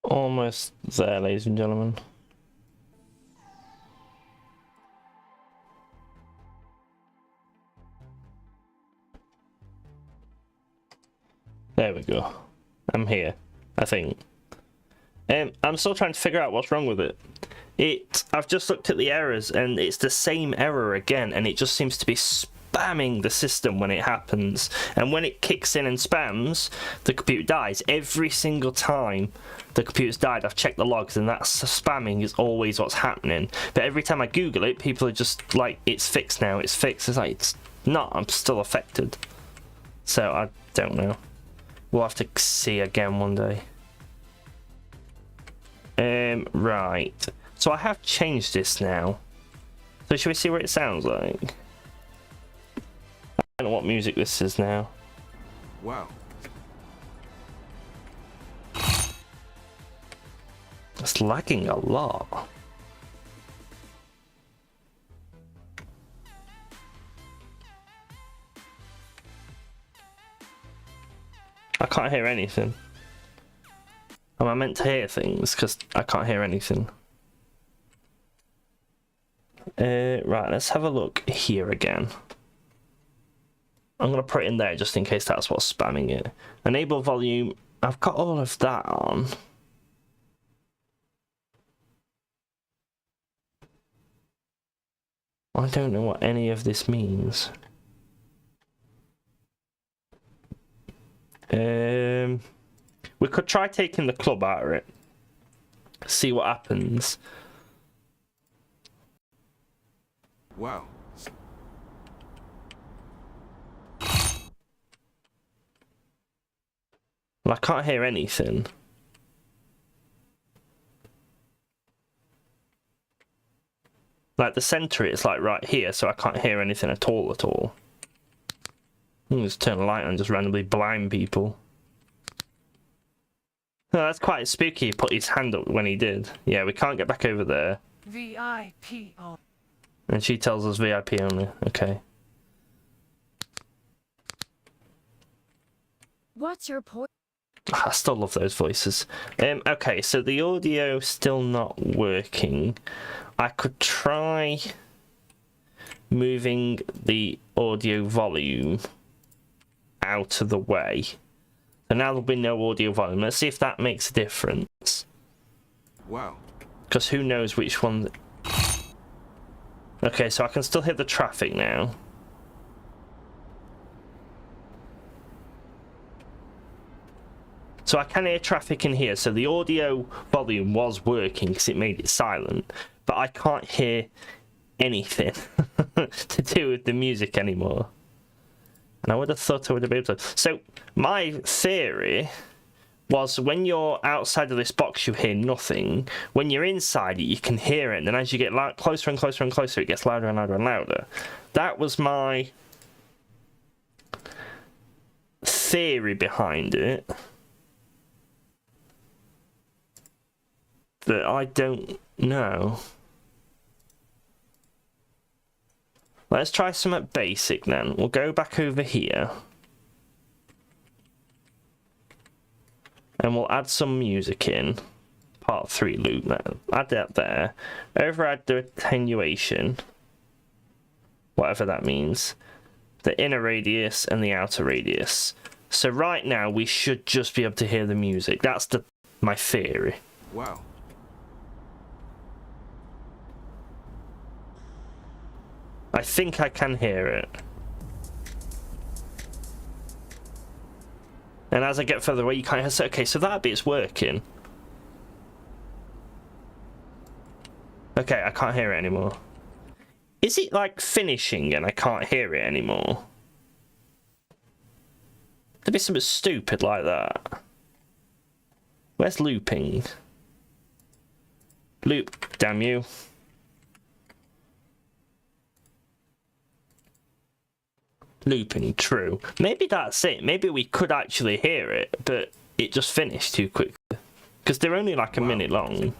Almost there, ladies and gentlemen. There we go. I'm here, I think. I'm still trying to figure out what's wrong with it. I've just looked at the errors and it's the same error again, and it just seems to be spamming the system when it happens. And when it kicks in and spams, the computer dies. Every single time the computer's died, I've checked the logs, and that spamming is always what's happening. But every time I Google it, people are just like, it's fixed now, it's fixed. It's like, it's not, I'm still affected. So I don't know. We'll have to see again one day. Right. So I have changed this now. So should we see what it sounds like? I don't know what music this is now. Wow. It's lagging a lot. I can't hear anything. Am I meant to hear things? Because I can't hear anything. Right, let's have a look here again. I'm going to put it in there just in case that's what's spamming it. Enable volume. I've got all of that on. I don't know what any of this means. We could try taking the club out of it. See what happens. Wow. Well, I can't hear anything. Like the center, it's like right here, so I can't hear anything at all at all. I'll just turn a light on and just randomly blind people. Oh, that's quite spooky. He put his hand up when he did. Yeah, we can't get back over there. VIP only. And she tells us VIP only. Okay. What's your point? I still love those voices. Okay, so the audio still not working. I could try moving the audio volume out of the way. So now there'll be no audio volume. Let's see if that makes a difference. Wow. Because who knows which one... Okay, so I can still hear the traffic now. So I can hear traffic in here. So the audio volume was working because it made it silent. But I can't hear anything to do with the music anymore. And I would have thought I would have been able to. So my theory was when you're outside of this box, you hear nothing. When you're inside it, you can hear it. And then as you get closer and closer and closer, it gets louder and louder and louder. That was my theory behind it. But I don't know. Let's try something basic then. We'll go back over here. And we'll add some music in. Part 3 loop there. Add that there. Override the attenuation. Whatever that means. The inner radius and the outer radius. So right now we should just be able to hear the music. That's my theory. Wow. I think I can hear it. And as I get further away, you can't hear. Okay, so that bit's working. Okay, I can't hear it anymore. Is it like finishing and I can't hear it anymore? There'd be something stupid like that. Where's looping? Loop, damn you. Looping, true. Maybe that's it. Maybe we could actually hear it, but it just finished too quickly. Because they're only like a minute long.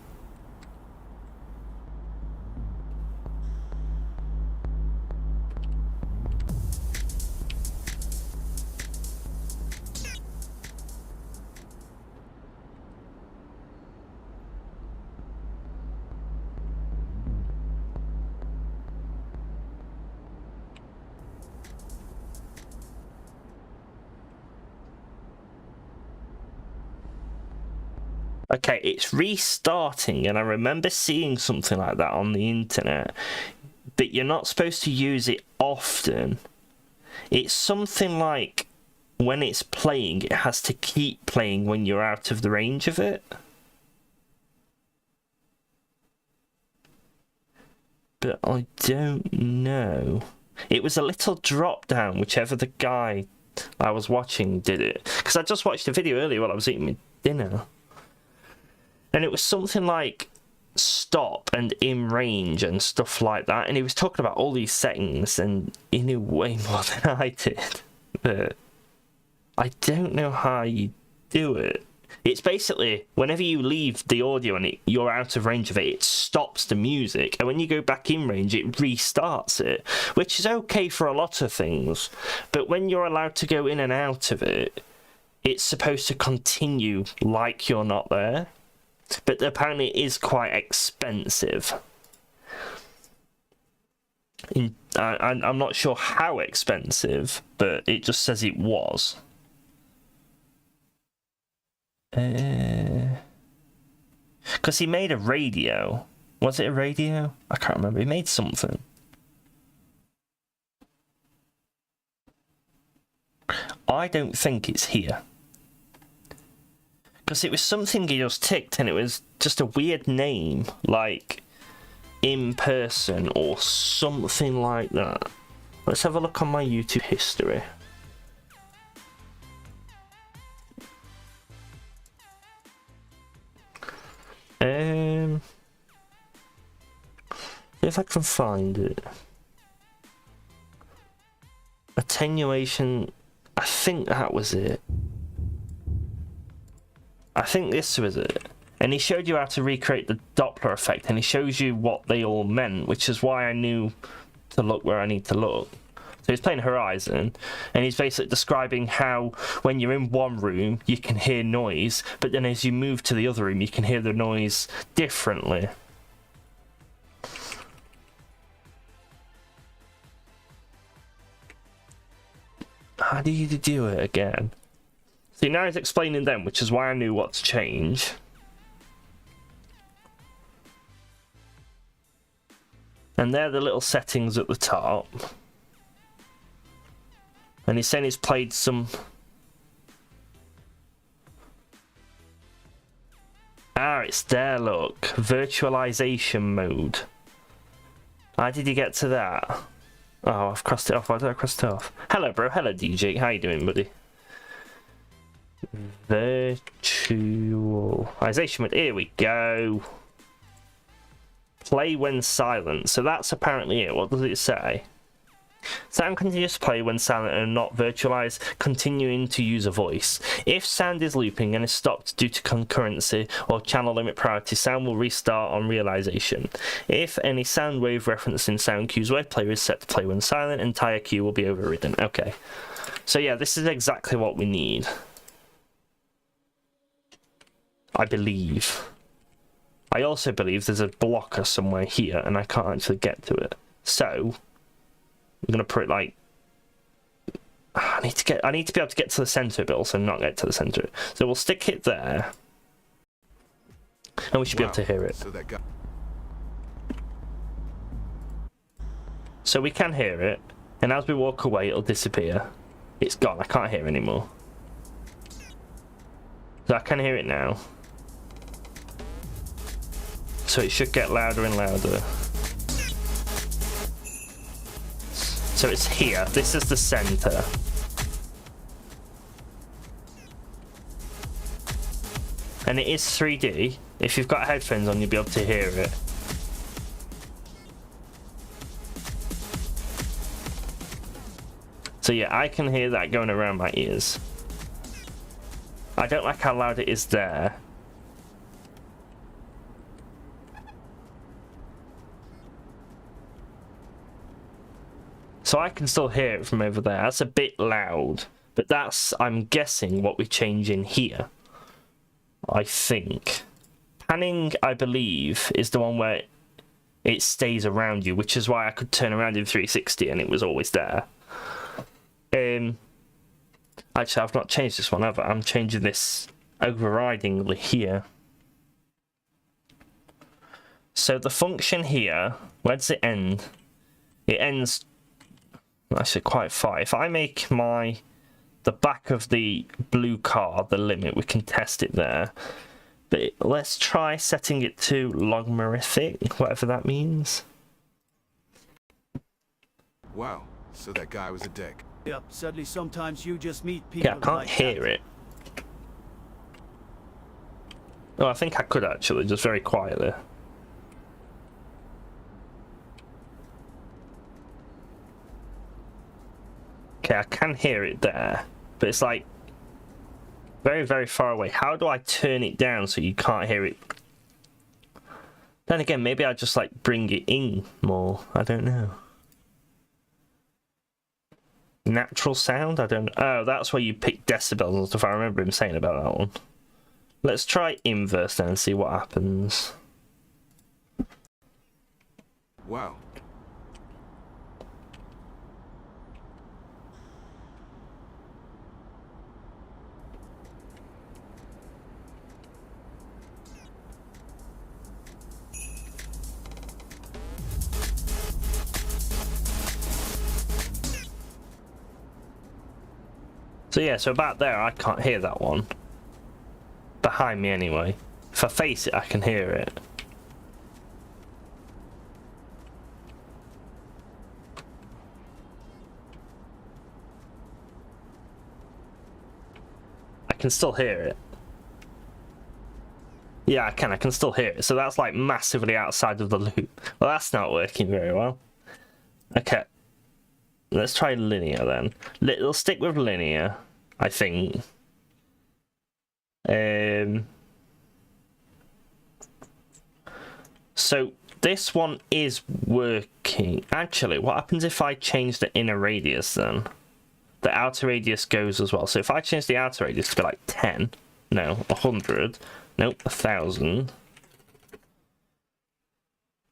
Okay, it's restarting, and I remember seeing something like that on the internet, but you're not supposed to use it often. It's something like when it's playing, it has to keep playing when you're out of the range of it. But I don't know. It was a little drop down, whichever the guy I was watching did it. Because I just watched a video earlier while I was eating my dinner. And it was something like stop and in range and stuff like that. And he was talking about all these settings, and he knew way more than I did. But I don't know how you do it. It's basically, whenever you leave the audio and you're out of range of it, it stops the music. And when you go back in range, it restarts it, which is okay for a lot of things. But when you're allowed to go in and out of it, it's supposed to continue like you're not there. But apparently it is quite expensive. I'm not sure how expensive, but it just says it was. Because he made a radio. Was it a radio? I can't remember. He made something. I don't think it's here. Because it was something he just ticked, and it was just a weird name, like In Person or something like that. Let's have a look on my YouTube history. If I can find it. Attenuation, I think that was it. I think this was it. And he showed you how to recreate the Doppler effect, and he shows you what they all meant, which is why I knew to look where I need to look. So he's playing Horizon, and he's basically describing how when you're in one room, you can hear noise, but then as you move to the other room, you can hear the noise differently. How do you do it again? See, now he's explaining them, which is why I knew what to change. And they're the little settings at the top. And he's saying he's played some... Ah, it's there, look. Virtualization mode. How did you get to that? Oh, I've crossed it off. Why did I cross it off? Hello, bro. Hello, DJ. How you doing, buddy? Virtualization mode. Here we go. Play when silent. So that's apparently it. What does it say? Sound continues to play when silent and not virtualized, continuing to use a voice. If sound is looping and is stopped due to concurrency or channel limit priority, sound will restart on realization. If any sound wave referencing sound cues wave player is set to play when silent, entire cue will be overridden. Okay. So yeah, this is exactly what we need. I believe. I also believe there's a blocker somewhere here and I can't actually get to it. So I'm gonna put it like I need to be able to get to the center but also not get to the center. So we'll stick it there. And we should be able to hear it. So we can hear it, and as we walk away it'll disappear. It's gone, I can't hear anymore. So I can hear it now. So it should get louder and louder. So it's here. This is the center. And it is 3D. If you've got headphones on, you'll be able to hear it. So yeah, I can hear that going around my ears. I don't like how loud it is there. So I can still hear it from over there. That's a bit loud, but that's, I'm guessing, what we change in here. I think. Panning, I believe, is the one where it stays around you, which is why I could turn around in 360 and it was always there. Actually, I've not changed this one, have I? I'm changing this overridingly here. So the function here, where does it end? It ends actually quite far. If I make the back of the blue car the limit, we can test it there. But let's try setting it to logarithmic, whatever that means. Wow, so that guy was a dick. Yep, sadly sometimes you just meet people Yeah, I can't like hear that. it. Oh, I think I could actually, just very quietly. Okay, I can hear it there, but it's like very, very far away. How do I turn it down so you can't hear it? Then again, maybe I just like bring it in more. I don't know. Natural sound? I don't know. Oh, that's where you pick decibels and stuff. I remember him saying about that one. Let's try inverse then and see what happens. Wow. So yeah, so about there I can't hear that one. Behind me anyway. If I face it I can hear it. I can still hear it. Yeah, I can still hear it. So that's like massively outside of the loop. Well, that's not working very well. Okay. Let's try linear then. It'll stick with linear, I think. So this one is working. Actually, what happens if I change the inner radius then? The outer radius goes as well. So if I change the outer radius to be like 10, no, 100, nope, 1,000.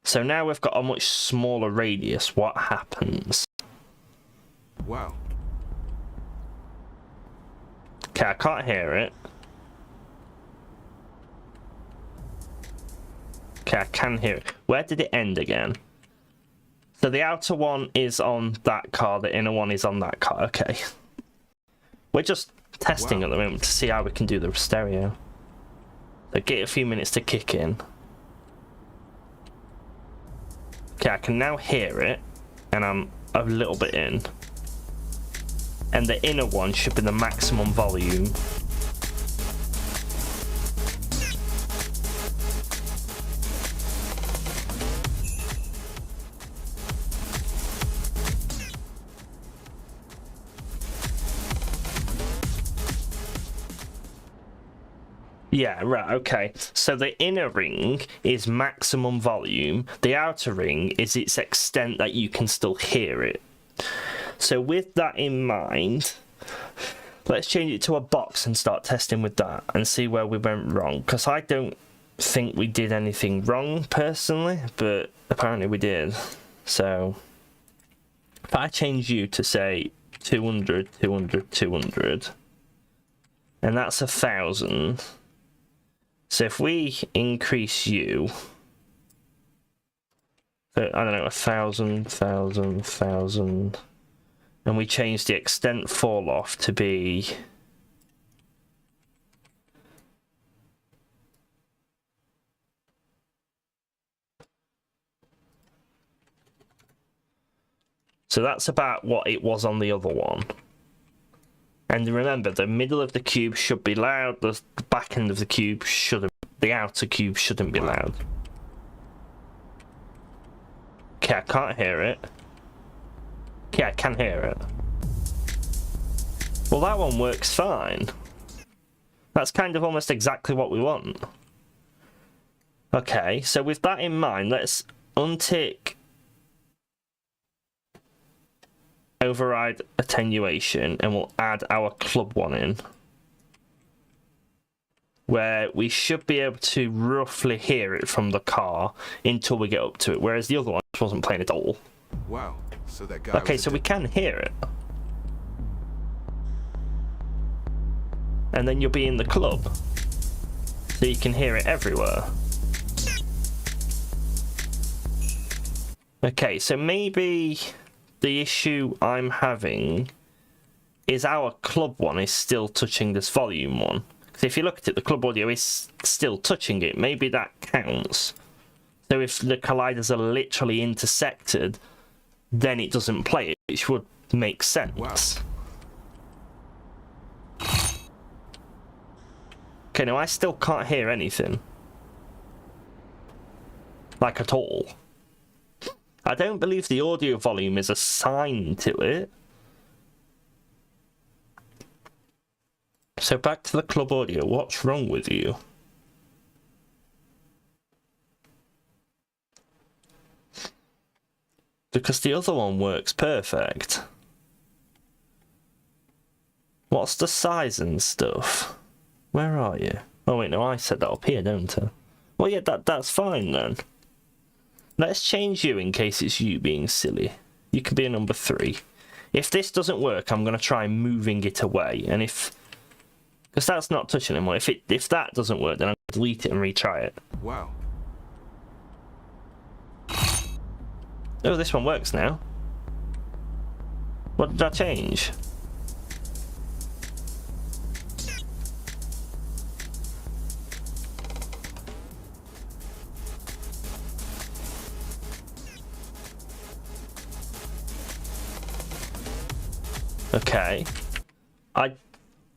So now we've got a much smaller radius. What happens? Wow. Okay, I can't hear it. Okay, I can hear it. Where did it end again? So the outer one is on that car, the inner one is on that car. Okay. We're just testing at the moment to see how we can do the stereo. So get a few minutes to kick in. Okay, I can now hear it, and I'm a little bit in. And the inner one should be the maximum volume. Yeah, right, okay. So the inner ring is maximum volume. The outer ring is its extent that you can still hear it. So with that in mind, let's change it to a box and start testing with that and see where we went wrong. Because I don't think we did anything wrong personally, but apparently we did. So if I change you to say 200, 200, 200, and that's 1,000. So if we increase you, I don't know, 1,000, 1,000, 1,000, and we change the extent fall off to be so that's about what it was on the other one. And remember, the middle of the cube should be loud, the back end of the cube shouldn't, the outer cube shouldn't be loud. Okay, I can't hear it. Okay, I can hear it. Well, that one works fine. That's kind of almost exactly what we want. Okay, so with that in mind, let's untick override attenuation and we'll add our club one in, where we should be able to roughly hear it from the car until we get up to it, whereas the other one just wasn't playing at all. Wow. So that guy. Okay, so we can hear it. And then you'll be in the club, so you can hear it everywhere. Okay, so maybe the issue I'm having is our club one is still touching this volume one. Because if you look at it, the club audio is still touching it. Maybe that counts. So if the colliders are literally intersected, then it doesn't play it, which would make sense. Wow. Okay, now I still can't hear anything. Like at all. I don't believe the audio volume is assigned to it. So back to the club audio, what's wrong with you? Because the other one works perfect. What's the size and stuff? Where are you? Oh wait, no, I set that up here, don't I? Well, yeah, that's fine then. Let's change you in case it's you being silly. You can be a number 3. If this doesn't work, I'm going to try moving it away. And if... because that's not touching anymore. If that doesn't work, then I'll delete it and retry it. Wow. Oh, this one works now. What did I change? Okay.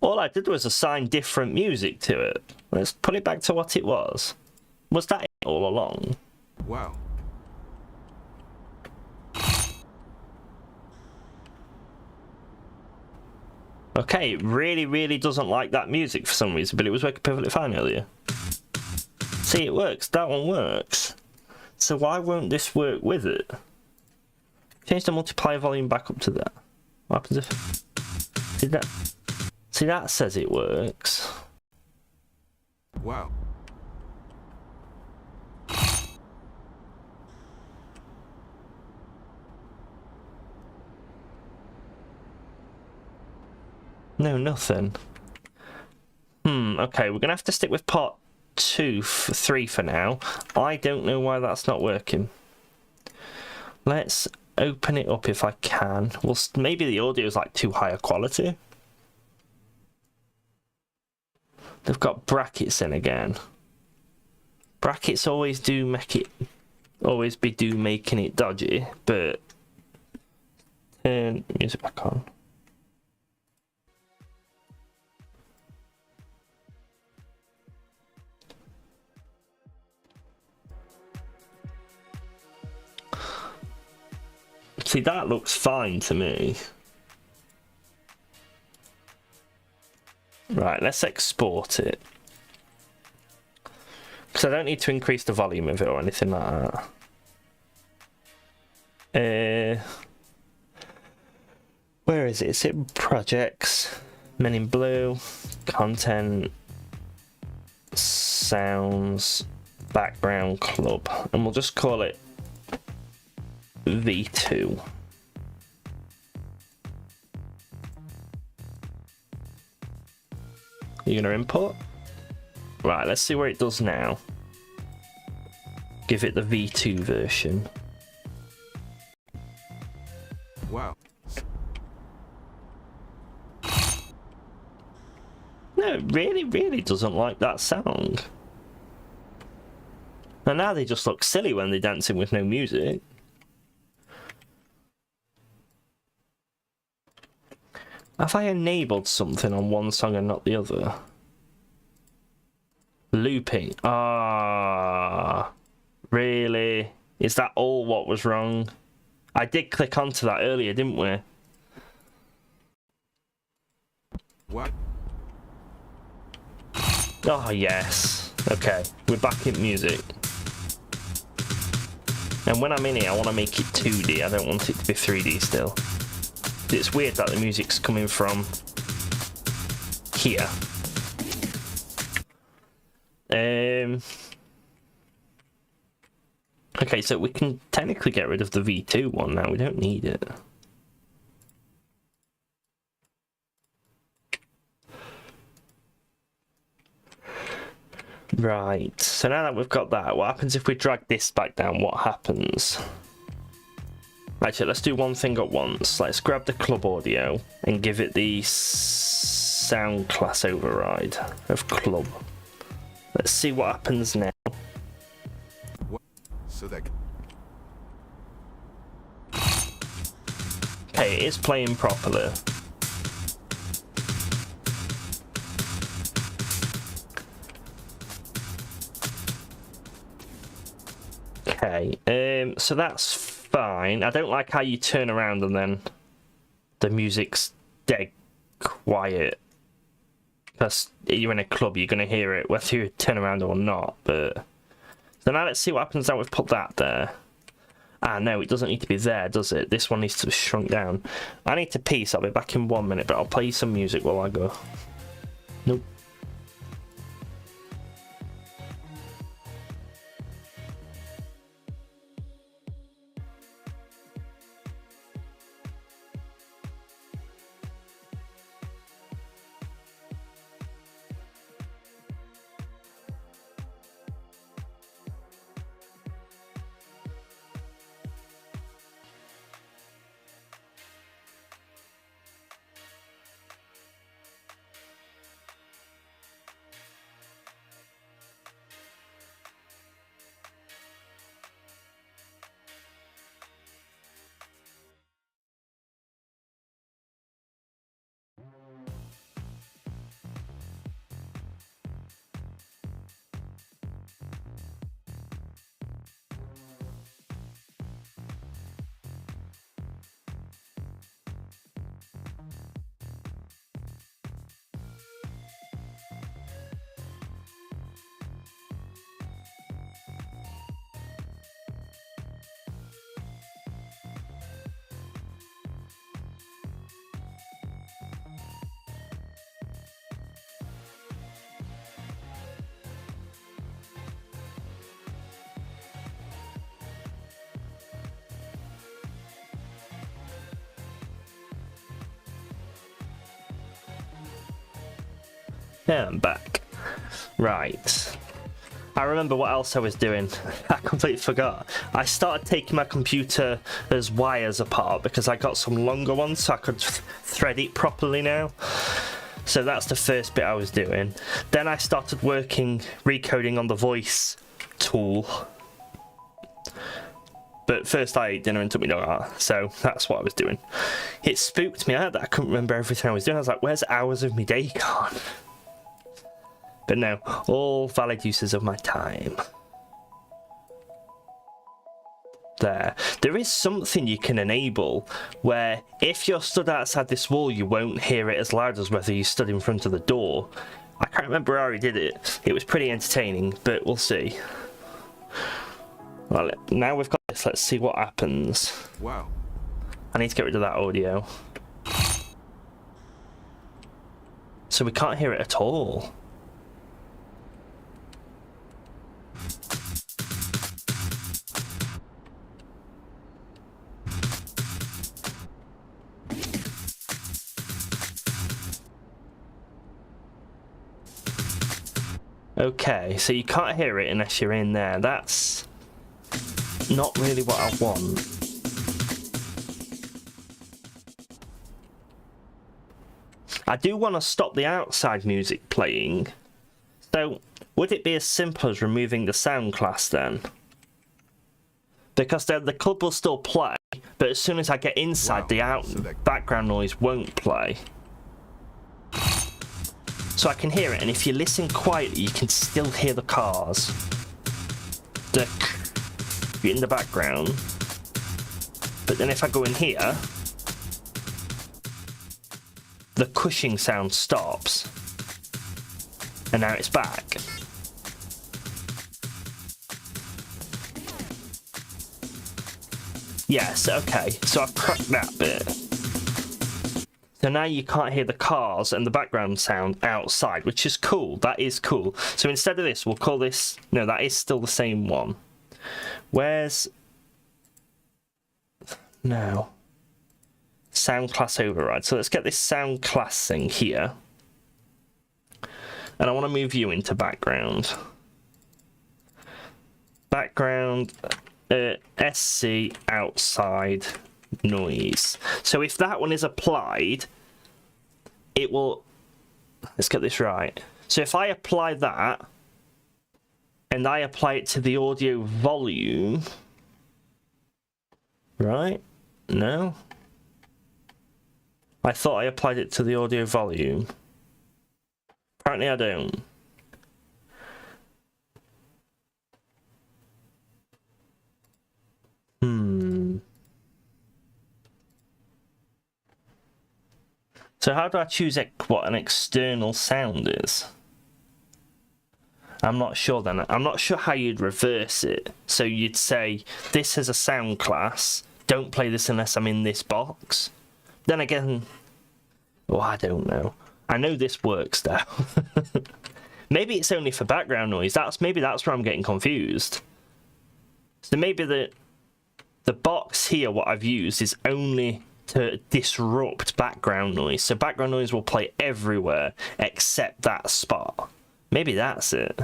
All I did was assign different music to it. Let's put it back to what it was. Was that it all along? Wow. Okay, it really, really doesn't like that music for some reason, but it was working perfectly fine earlier. See, it works. That one works. So why won't this work with it? Change the multiplier volume back up to that. What happens if... See, that says it works. Wow. No, nothing. Okay, we're gonna have to stick with part 3 for now. I don't know why that's not working. Let's open it up if I can. Well, maybe the audio is like too high a quality. They've got brackets in again. Brackets always do make it, making it dodgy, but turn music back on. See, that looks fine to me. Right, let's export it. Because I don't need to increase the volume of it or anything like that. Where is it? It's in projects, Men in Blue, content, sounds, background, club. And we'll just call it V2. You're gonna import? Right, let's see where it does now. Give it the V2 version. Wow. No, it really, really doesn't like that sound. And now they just look silly when they're dancing with no music. Have I enabled something on one song and not the other? Looping. Ah, really? Is that all what was wrong? I did click onto that earlier, didn't we? What? Oh, yes. Okay, we're back in music. And when I'm in here, I want to make it 2D. I don't want it to be 3D still. It's weird that the music's coming from here. Okay, so we can technically get rid of the V2 one now. We don't need it. Right, so now that we've got that, what happens if we drag this back down? What happens? Actually, let's do one thing at once. Let's grab the club audio and give it the sound class override of club. Let's see what happens now. What? So that. Okay, it is playing properly. Okay, so that's fine. I don't like how you turn around and then the music's dead quiet. Because you're in a club, you're going to hear it whether you turn around or not. But so now let's see what happens now we've put that there. Ah, no, it doesn't need to be there, does it? This one needs to be shrunk down. I need to pee, so I'll be back in 1 minute, but I'll play you some music while I go. Nope. Yeah, I'm back. Right. I remember what else I was doing. I completely forgot. I started taking my computer's wires apart because I got some longer ones so I could thread it properly now. So that's the first bit I was doing. Then I started working, recoding on the voice tool. But first I ate dinner and took me dog out, so that's what I was doing. It spooked me out that I couldn't remember everything I was doing. I was like, where's hours of my day gone? But no, all valid uses of my time. There is something you can enable where if you're stood outside this wall you won't hear it as loud as whether you stood in front of the door. I can't remember how he did it. It was pretty entertaining, but we'll see. Well, now we've got this, let's see what happens. Wow. I need to get rid of that audio. So we can't hear it at all. Okay, so you can't hear it unless you're in there. That's not really what I want. I do want to stop the outside music playing. So, would it be as simple as removing the sound class then? Because then the club will still play, but as soon as I get inside, the background noise won't play. So I can hear it, and if you listen quietly, you can still hear the cars. In the background. But then if I go in here, the cushing sound stops. And now it's back. Yes, okay, so I've cracked that bit. So now you can't hear the cars and the background sound outside, which is cool. That is cool. So instead of this, we'll call this... No, that is still the same one. Where's... No. Sound class override. So let's get this sound class thing here. And I want to move you into background. Background, SC outside noise. So if that one is applied, it will... Let's get this right. So if I apply that, and I apply it to the audio volume... Right? No? I thought I applied it to the audio volume. Apparently I don't. So how do I choose what an external sound is? I'm not sure then. I'm not sure how you'd reverse it. So you'd say, this is a sound class. Don't play this unless I'm in this box. Then again, oh, I don't know. I know this works now. Maybe it's only for background noise. Maybe that's where I'm getting confused. So maybe the box here, what I've used, is only to disrupt background noise. So background noise will play everywhere except that spot. Maybe that's it.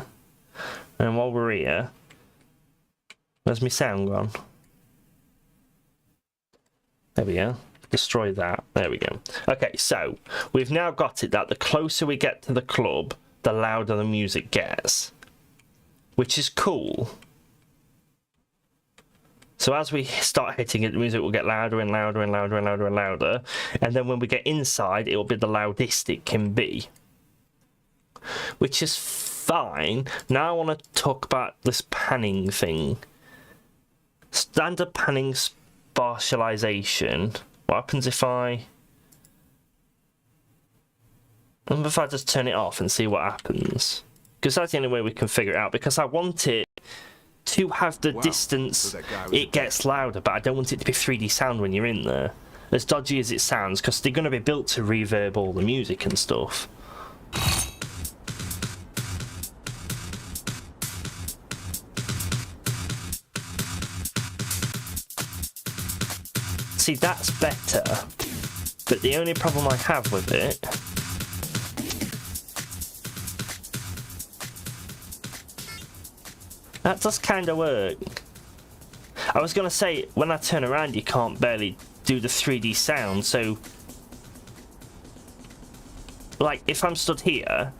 And while we're here, where's my sound gone? There we go. Destroy that. There we go. Okay, so we've now got it that the closer we get to the club, the louder the music gets, which is cool. So as we start hitting it, the music will get louder and louder and louder and louder and louder. And then when we get inside, it will be the loudest it can be, which is fine. Now I want to talk about this panning thing. Standard panning spatialization. What happens if I just turn it off and see what happens? Because that's the only way we can figure it out. Because I want it to have the distance, so it gets louder, but I don't want it to be 3D sound when you're in there. As dodgy as it sounds, because they're going to be built to reverb all the music and stuff. See, that's better, but the only problem I have with it that does kind of work. I was going to say, when I turn around, you can't barely do the 3D sound, so like if I'm stood here,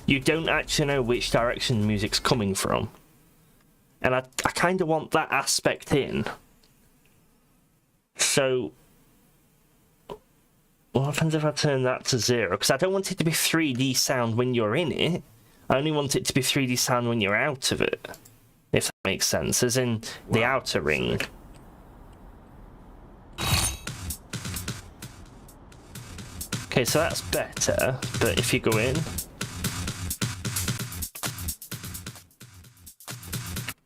you don't actually know which direction the music's coming from, and I kind of want that aspect in. So what happens if I turn that to 0? Because I don't want it to be 3D sound when you're in it. I only want it to be 3D sound when you're out of it, if that makes sense, as in the outer ring. Okay, so that's better, but if you go in...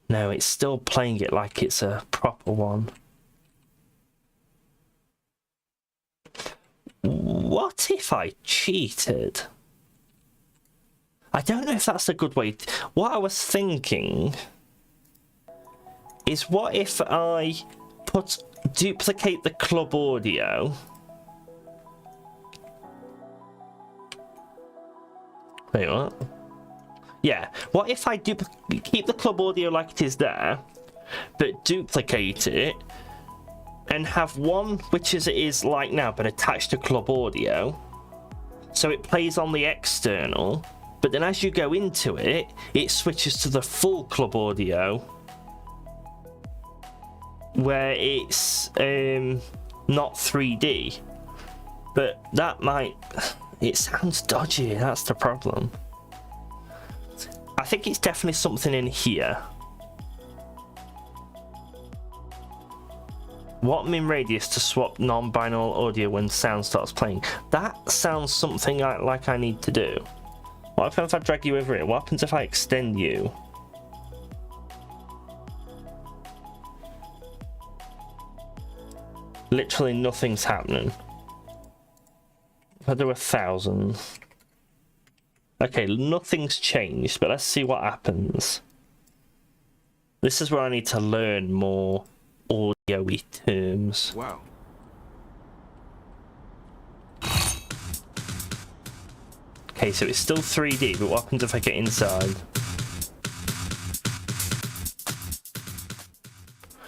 No, it's still playing it like it's a proper one. What if I cheated? I don't know if that's a good way. What I was thinking is, what if I duplicate the club audio? Wait, what? Yeah, what if I keep the club audio like it is there, but duplicate it, and have one which is it is like now, but attached to club audio, so it plays on the external, but then as you go into it, it switches to the full club audio, where it's not 3D. But that might... It sounds dodgy, that's the problem. I think it's definitely something in here. What min radius to swap non-binaural audio when sound starts playing? That sounds something like I need to do. What happens if I drag you over it? What happens if I extend you? Literally nothing's happening. If I do 1,000. Okay, nothing's changed, but let's see what happens. This is where I need to learn more audio-y terms. Wow. Okay, so it's still 3D, but what happens if I get inside?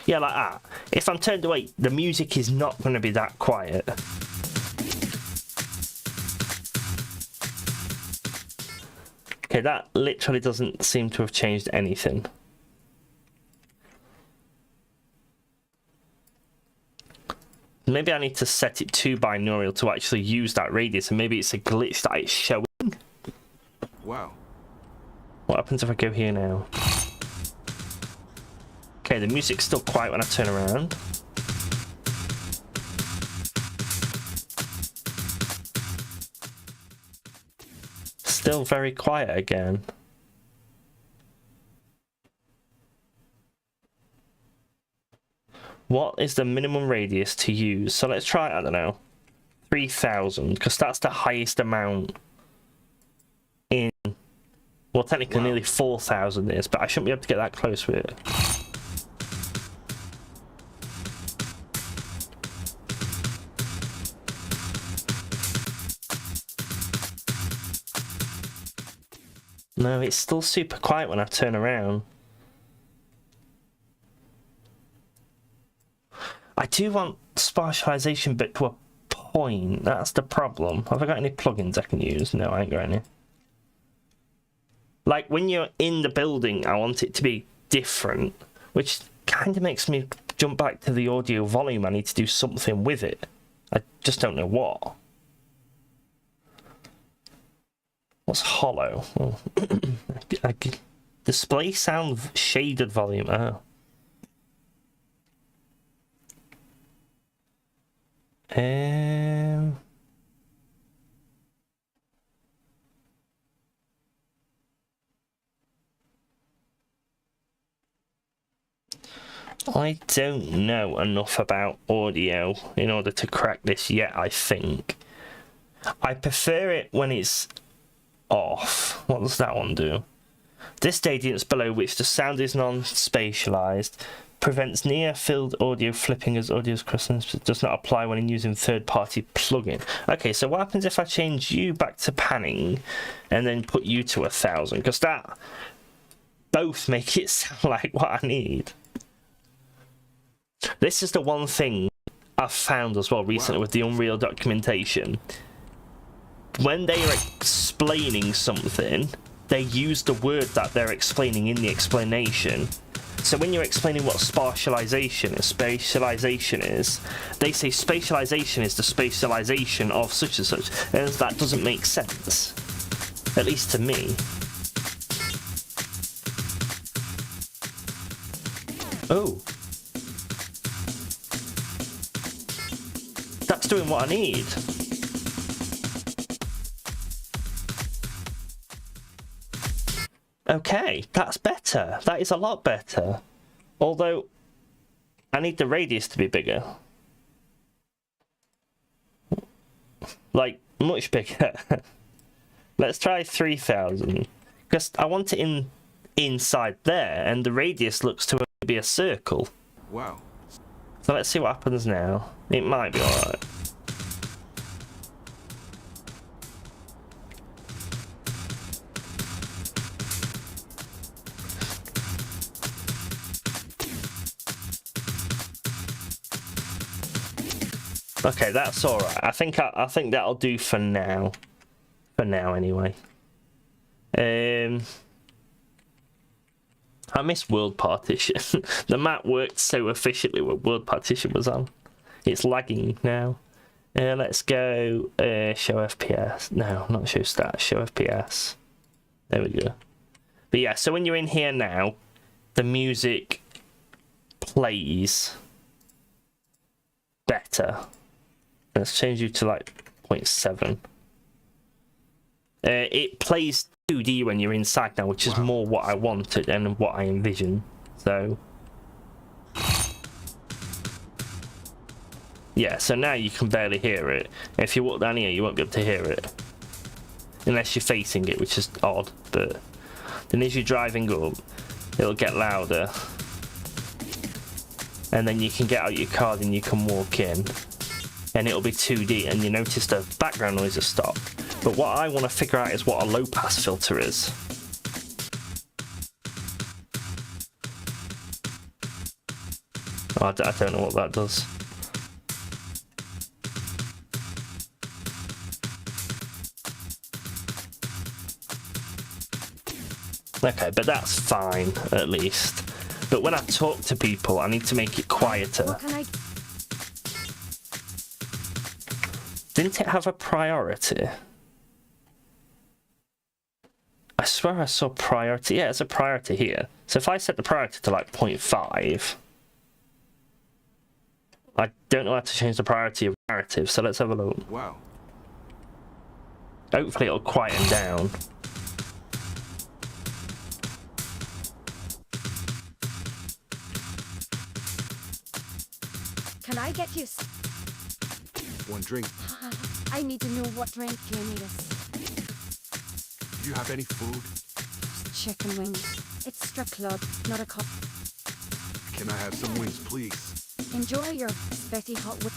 Yeah, like that. if I'm turned away, the music is not going to be that quiet. Okay, that literally doesn't seem to have changed anything. Maybe I need to set it to binaural to actually use that radius, and maybe it's a glitch that it's showing. Wow. What happens if I go here now? Okay, the music's still quiet when I turn around. Still very quiet again. What is the minimum radius to use? So let's try, I don't know, 3,000, because that's the highest amount in, well, technically nearly 4,000 is, but I shouldn't be able to get that close with it. No, it's still super quiet when I turn around. I do want spatialization, but to a point. That's the problem. Have I got any plugins I can use? No, I ain't got any. Like, when you're in the building, I want it to be different, which kind of makes me jump back to the audio volume. I need to do something with it. I just don't know what. What's hollow? Oh. Display sound shaded volume. Oh. I don't know enough about audio in order to crack this yet, I think. I prefer it when it's off. What does that one do? This radiance below which the sound is non-spatialized prevents near-field audio flipping as audio's crossing. Does not apply when using third-party plugin. Okay, so what happens if I change you back to panning and then put you to 1,000? Because that both make it sound like what I need. This is the one thing I've found as well recently with the Unreal documentation. When they are explaining something, they use the word that they're explaining in the explanation. So when you're explaining what spatialization is, they say spatialization is the spatialization of such and such, and that doesn't make sense, at least to me. Oh. That's doing what I need. Okay, that's better. That is a lot better. Although, I need the radius to be bigger. Like, much bigger. Let's try 3,000. Because I want it inside there, and the radius looks to be a circle. Wow. So let's see what happens now. It might be alright. Okay, that's all right. I think that'll do for now. For now, anyway. I miss World Partition. The map worked so efficiently when World Partition was on. It's lagging now. Let's go show FPS. No, not show stats. Show FPS. There we go. But yeah, so when you're in here now, the music plays better. Let's change you to like 0.7. It plays 2D when you're inside now, which is more what I wanted and what I envision. So yeah, so now you can barely hear it. If you walk down here, you won't be able to hear it unless you're facing it, which is odd. But then as you're driving up, it'll get louder, and then you can get out your car and you can walk in, and it'll be 2D, and you notice the background noise has stopped. But what I want to figure out is what a low pass filter is. Oh, I don't know what that does. Okay, but that's fine, at least. But when I talk to people, I need to make it quieter. What can I... Didn't it have a priority? I swear I saw priority. Yeah, it's a priority here. So if I set the priority to like 0.5, I don't know how to change the priority of narrative, so let's have a look. Wow. Hopefully it'll quieten down. Can I get you... One drink. I need to know what drink you need us. Do you have any food? Chicken wings. It's strip club, not a cup. Can I have some wings, please? Enjoy your spitty hot wi...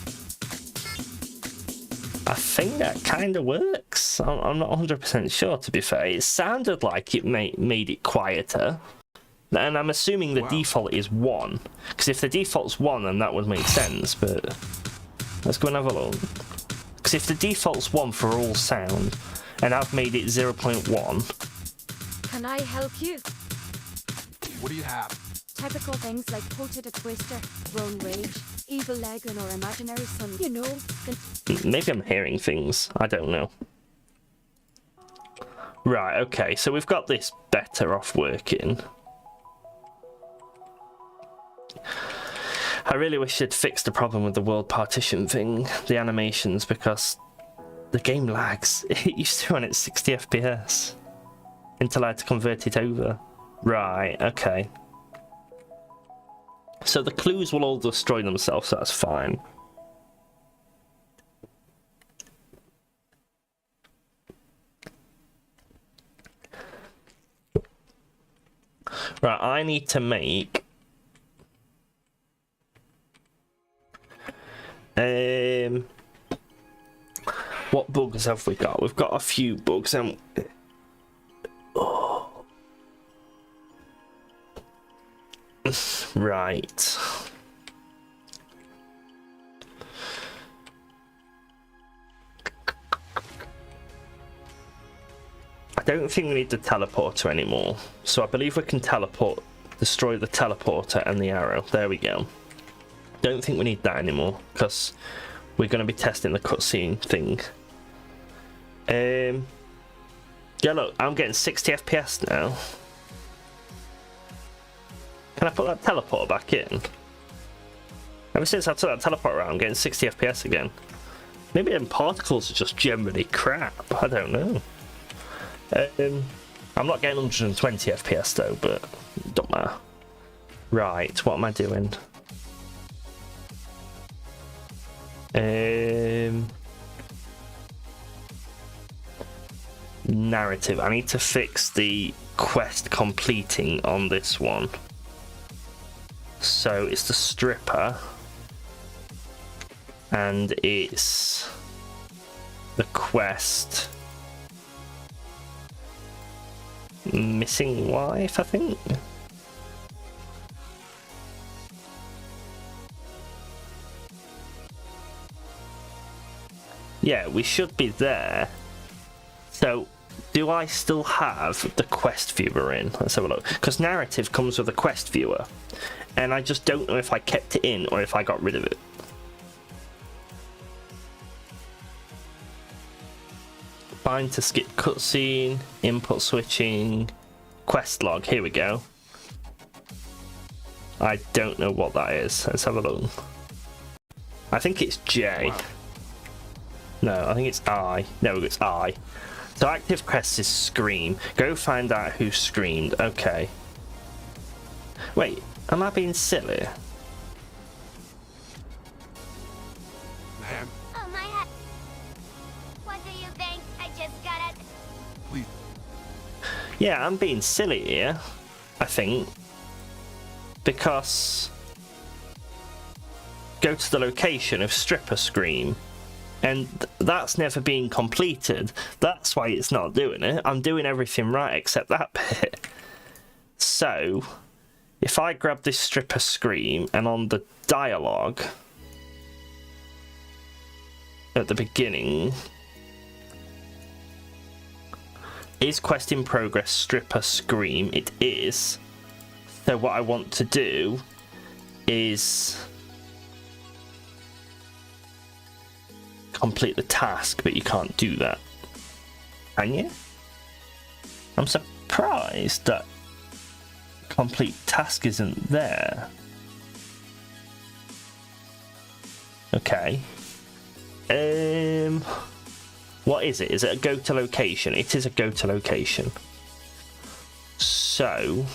I think that kind of works. I'm not 100% sure, to be fair. It sounded like it made it quieter. And I'm assuming the default is 1. Because if the default's 1, then that would make sense, but... Let's go and have a look. Because if the default's 1 for all sound, and I've made it 0.1... Can I help you? What do you have? Typical things like potato twister, grown rage, evil legging or imaginary sun. You know, Maybe I'm hearing things. I don't know. Right, okay, so we've got this better off working. I really wish they'd fixed the problem with the world partition thing, the animations, because the game lags. It used to run at 60 FPS until I had to convert it over. Right, okay. So the clues will all destroy themselves, so that's fine. Right, I need to make... What bugs have we got? We've got a few bugs and... Oh. Right. I don't think we need the teleporter anymore. So I believe we can destroy the teleporter and the arrow. There we go. Don't think we need that anymore because we're going to be testing the cutscene thing. Yeah, look, I'm getting 60 FPS now. Can I put that teleporter back in? Ever since I took that teleporter out, I'm getting 60 FPS again. Maybe them particles are just generally crap. I don't know. I'm not getting 120 FPS though, but it don't matter. Right, what am I doing? Narrative. I need to fix the quest completing on this one. So it's the stripper and it's the quest missing wife, I think. Yeah, we should be there. So do I still have the quest viewer in? Let's have a look. Because narrative comes with a quest viewer. And I just don't know if I kept it in or if I got rid of it. Bind to skip cutscene, input switching, quest log. Here we go. I don't know what that is. Let's have a look. I think it's J. Wow. No, I think it's I. No, it's I. So active quest is scream. Go find out who screamed. Okay. Wait, am I being silly? Ma'am, Oh my head. What do you think? I just got it. please. Yeah, I'm being silly here, I think. Because go to the location of stripper scream. And that's never been completed. That's why it's not doing it. I'm doing everything right except that bit. So if I grab this stripper scream and on the dialogue at the beginning, is quest in progress stripper scream? It is. So what I want to do is complete the task, but you can't do that, can you? I'm surprised that complete task isn't there. Okay. What is it? Is it a go to location? It is a go to location. So,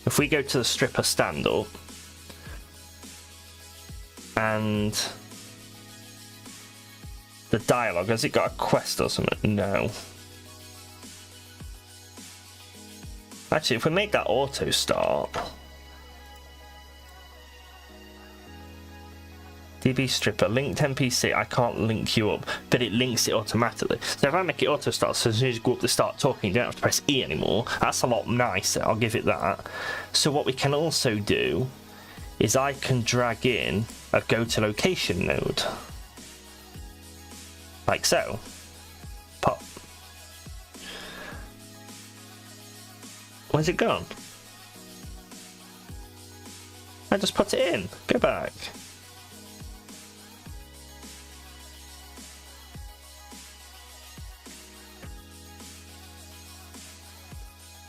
if we go to the stripper stand up and the dialogue, has it got a quest or something? No. Actually, if we make that auto start, DB stripper, linked NPC, I can't link you up, but it links it automatically. So if I make it auto start, so as soon as you go up to start talking, you don't have to press E anymore. That's a lot nicer, I'll give it that. So what we can also do is I can drag in a go to location node. Like so. Pop. Where's it gone? I just put it in. Go back.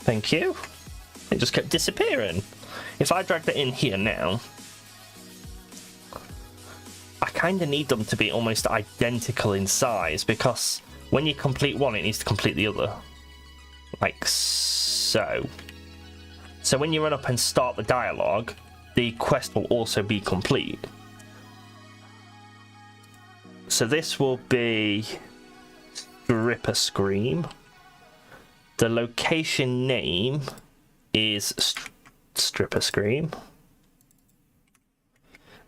Thank you. It just kept disappearing. If I drag that in here now, I kind of need them to be almost identical in size, because when you complete one, it needs to complete the other. Like so. So when you run up and start the dialogue, the quest will also be complete. So this will be Stripper Scream. The location name is Stripper Scream.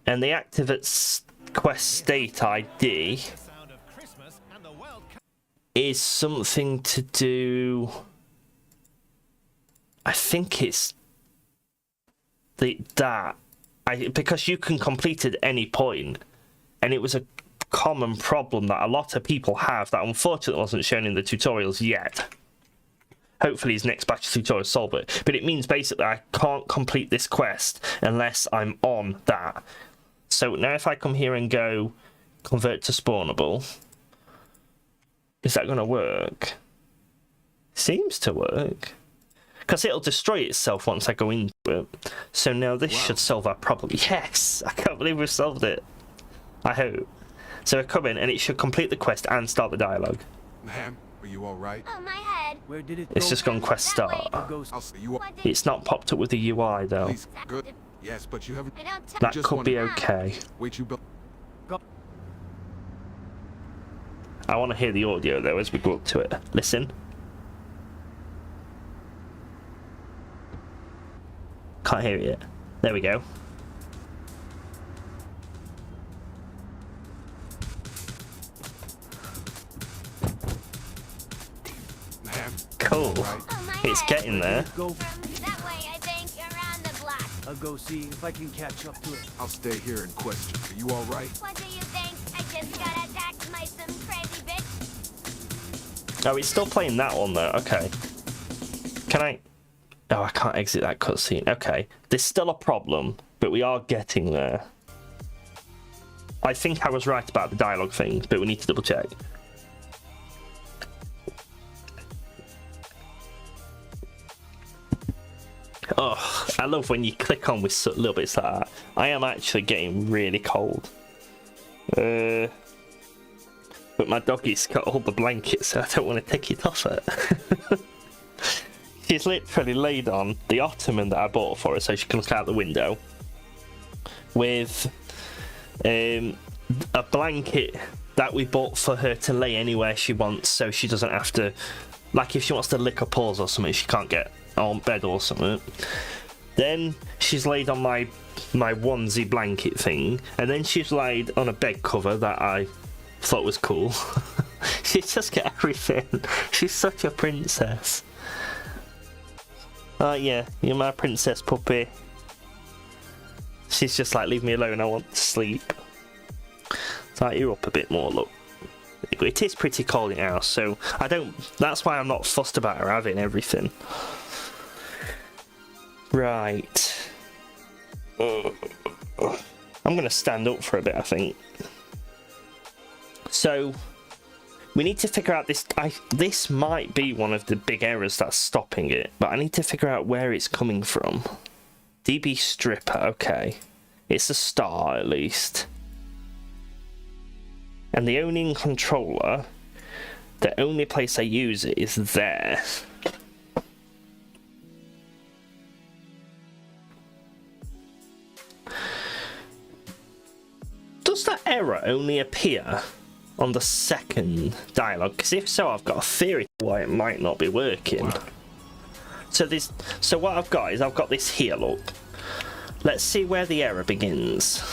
And the activate quest state ID is something to do... I think it's because you can complete at any point, and it was a common problem that a lot of people have that unfortunately wasn't shown in the tutorials yet. Hopefully his next batch of tutorials solve it, but it means basically I can't complete this quest unless I'm on that. So now if I come here and go convert to spawnable, is that going to work? Seems to work. Because it'll destroy itself once I go into it. So now this should solve our problem. Yes! I can't believe we've solved it. I hope. So I come in and it should complete the quest and start the dialogue. Ma'am, are you alright? Oh, my head. Where did it It's go? just gone quest start. I'll see you. It's not popped up with the UI though. Please, good. Yes, but you haven't. I don't That just could be wanna- okay. Wait, you built. I want to hear the audio though as we go up to it. Listen. Can't hear it yet. There we go. Ma'am. Cool. Right. Oh, my It's head. getting there. Go. From that way, I think, around the block. I'll go see if I can catch up to it. I'll stay here and question. Are you alright? What do you think? I just got attacked by some crazy bitch. Oh, it's still playing that one though. Okay. Can I? Oh, I can't exit that cutscene. Okay. There's still a problem, but we are getting there. I think I was right about the dialogue thing, but we need to double check. Oh, I love when you click on with little bits like that. I am actually getting really cold. But my doggy's got all the blankets, so I don't want to take it off it. She's literally laid on the ottoman that I bought for her so she can look out the window with a blanket that we bought for her to lay anywhere she wants, so she doesn't have to, like if she wants to lick her paws or something, she can't get on bed or something. Then she's laid on my onesie blanket thing, and then she's laid on a bed cover that I thought was cool. She's just got everything. She's such a princess. Yeah, you're my princess puppy. She's just like, leave me alone, I want to sleep. It's like, you're up a bit more, look. It is pretty cold in the house, so that's why I'm not fussed about her having everything. Right. I'm gonna stand up for a bit, I think. So, we need to figure out this. This might be one of the big errors that's stopping it, but I need to figure out where it's coming from. DB stripper, okay. It's a start at least. And the owning controller, the only place I use it is there. Does that error only appear on the second dialogue? Because if so, I've got a theory why it might not be working. So what I've got is I've got this here, look. Let's see where the error begins.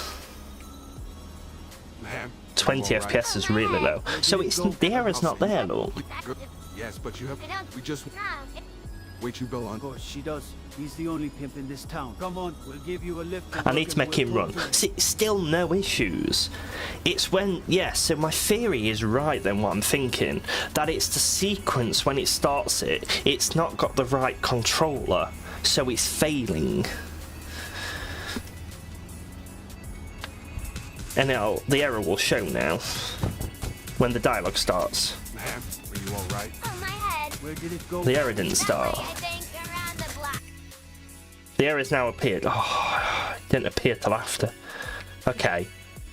Ma'am, 20 you all right? FPS is really low. So the error's not there, look. Good. Yes, but you have. I don't. We just No. wait. You bill on. Of course, she does. He's the only pimp in this town. Come on, we'll give you a lift. I need to make him run. See, still no issues. It's when, yes, so my theory is right then, what I'm thinking. That it's the sequence when it starts it. It's not got the right controller, so it's failing. And the error will show now when the dialogue starts. Ma'am, are you all right? Oh, my head. Where did it go? The error didn't start. I think around the block. The error has now appeared. Oh, it didn't appear till after. Okay,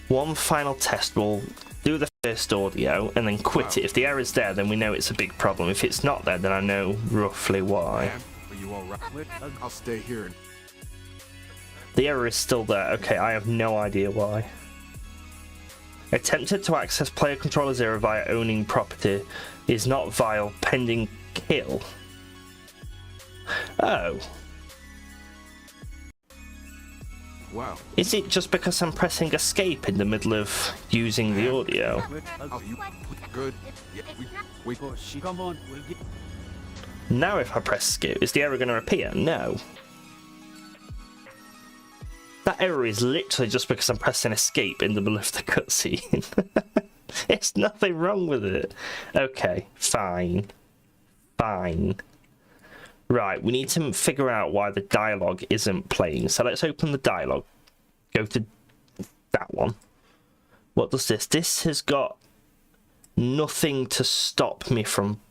one final test. We'll do the first audio and then quit it. If the error's there, then we know it's a big problem. If it's not there, then I know roughly why. Ma'am, are you all right? I'll stay here. The error is still there. Okay, I have no idea why. Attempted to access player controller 0 via owning property is not via pending kill. Oh. Wow. Is it just because I'm pressing escape in the middle of using the audio? Oh, you good? Yeah, we Of course, she. Come on, we'll get. Now if I press skip, is the error going to appear? No. That error is literally just because I'm pressing escape in the middle of the cutscene. There's nothing wrong with it. Okay, fine. Fine. Right, we need to figure out why the dialogue isn't playing. So let's open the dialogue. Go to that one. What does this? This has got nothing to stop me from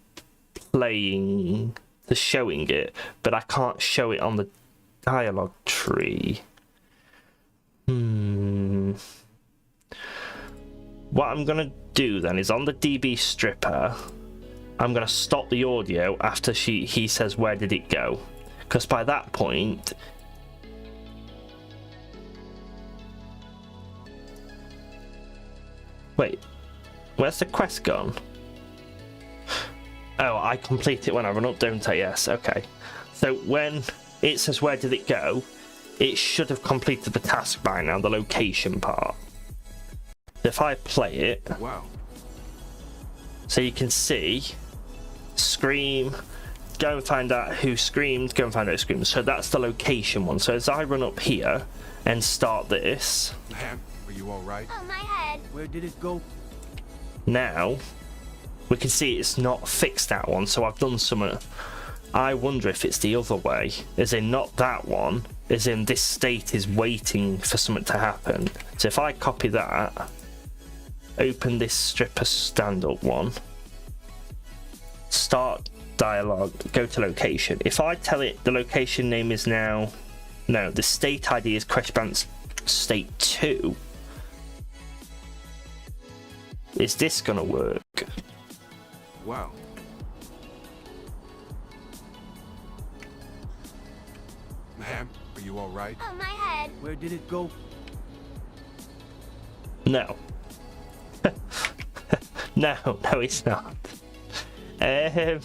playing, to showing it, but I can't show it on the dialogue tree. What I'm gonna do then is on the DB stripper, I'm gonna stop the audio after he says where did it go, because by that point wait, where's the quest gone? Oh, I complete it when I run up, don't I? Yes, okay. So when it says where did it go, it should have completed the task by now, the location part. If I play it, wow. so you can see, scream, go and find out who screamed, go and find out who screamed. So that's the location one. So as I run up here and start this, Ma'am, are you all right? Oh, my head. Where did it go? now we can see it's not fixed that one. So I've done some. I wonder if it's the other way, as in not that one, as in this state is waiting for something to happen. So if I copy that, open this stripper stand-up one, start dialogue, go to location. If I tell it the location name is now, no, the state ID is Crashbounce State 2, is this gonna work? Wow. Ma'am, are you all right? Oh, my head. Where did it go? No. No, it's not. I'm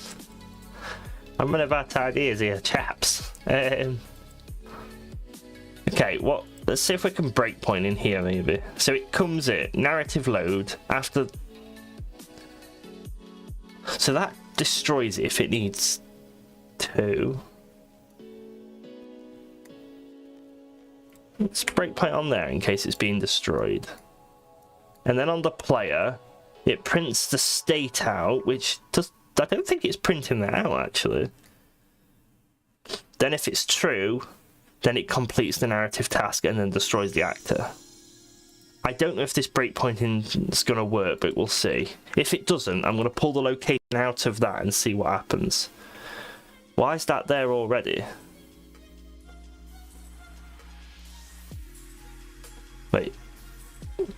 running about ideas here, chaps. Okay, let's see if we can breakpoint in here maybe. So it comes in, narrative load, after... So that destroys it if it needs to. Let's breakpoint on there in case it's being destroyed. And then on the player, it prints the state out, which does, I don't think it's printing that out actually. Then if it's true, then it completes the narrative task and then destroys the actor. I don't know if this breakpointing is going to work, but we'll see. If it doesn't, I'm going to pull the location out of that and see what happens. Why is that there already? Wait.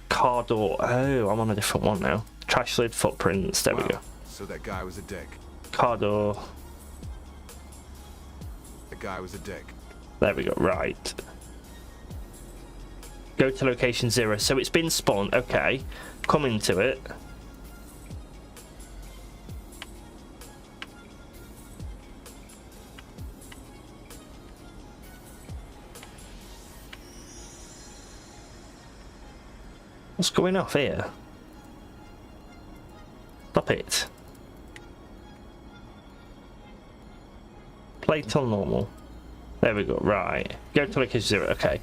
Car door. Oh, I'm on a different one now. Trash lid footprints. There we go. So that guy was a dick. Car door. The guy was a dick. There we go. Right. Go to location 0. So it's been spawned. Okay. Come into it. What's going off here? Stop it. Play till normal. There we go. Right. Go to location 0. Okay.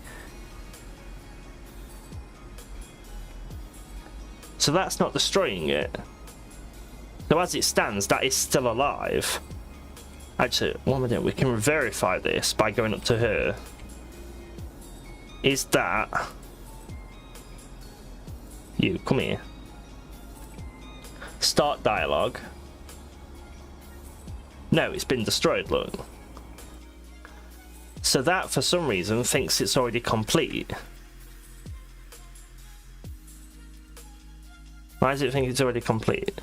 So that's not destroying it. So as it stands, that is still alive. Actually, what am I doing? We can verify this by going up to her. Is that... You, come here. Start dialogue. No, it's been destroyed, look. So that, for some reason, thinks it's already complete. Why does it think it's already complete?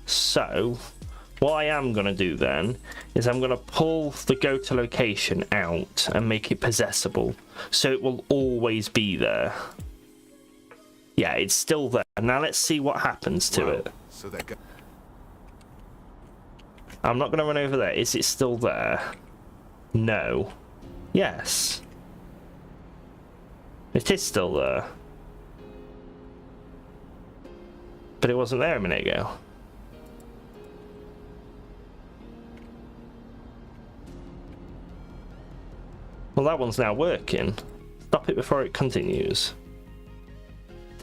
So, what I am going to do then is I'm going to pull the go to location out and make it possessable. So it will always be there. Yeah, it's still there. Now let's see what happens to it. So that guy... I'm not going to run over there. Is it still there? No. Yes. It is still there. But it wasn't there a minute ago. Well, that one's now working. Stop it before it continues.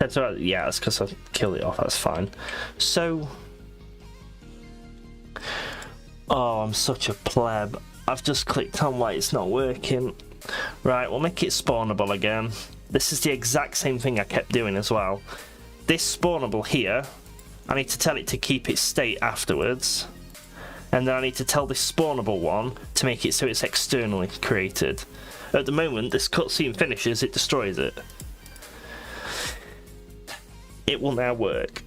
Yeah, that's because I killed it off. That's fine. So... Oh, I'm such a pleb. I've just clicked on why it's not working. Right, we'll make it spawnable again. This is the exact same thing I kept doing as well. This spawnable here, I need to tell it to keep its state afterwards. And then I need to tell this spawnable one to make it so it's externally created. At the moment, this cutscene finishes, it destroys it. It will now work.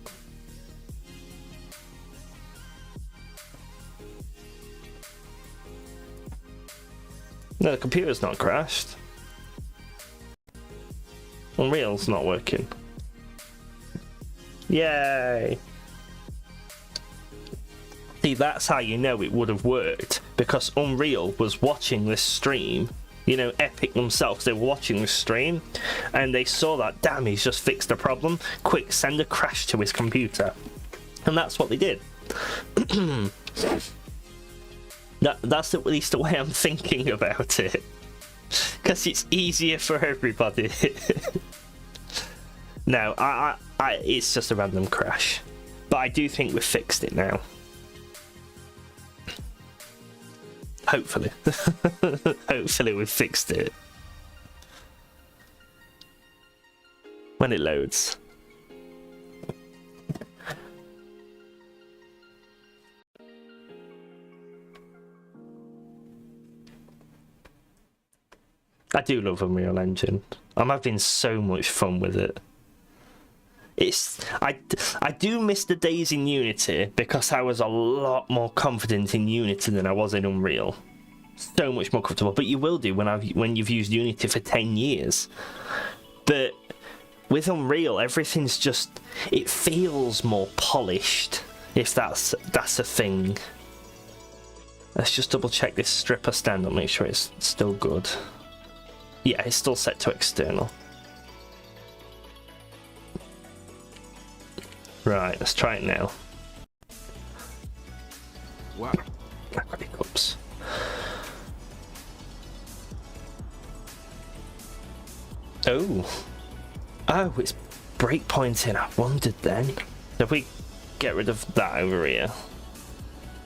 No, the computer's not crashed. Unreal's not working. Yay! See, that's how you know it would have worked, because Unreal was watching this stream. You know, Epic themselves, they were watching this stream, and they saw that, damn, he's just fixed the problem. Quick, send a crash to his computer. And that's what they did. That's at least the way I'm thinking about it. Because it's easier for everybody. No, it's just a random crash. But I do think we've fixed it now. Hopefully. Hopefully we've fixed it. When it loads. I do love Unreal Engine. I'm having so much fun with it. I do miss the days in Unity because I was a lot more confident in Unity than I was in Unreal. So much more comfortable. But you will do when you've used Unity for 10 years. But with Unreal, everything's just, it feels more polished, if that's a thing. Let's just double check this stripper stand and make sure it's still good. Yeah, it's still set to external. Right, let's try it now. Wow. I've got hiccups. Oh. Oh, it's breakpointing. I wondered then. If we get rid of that over here.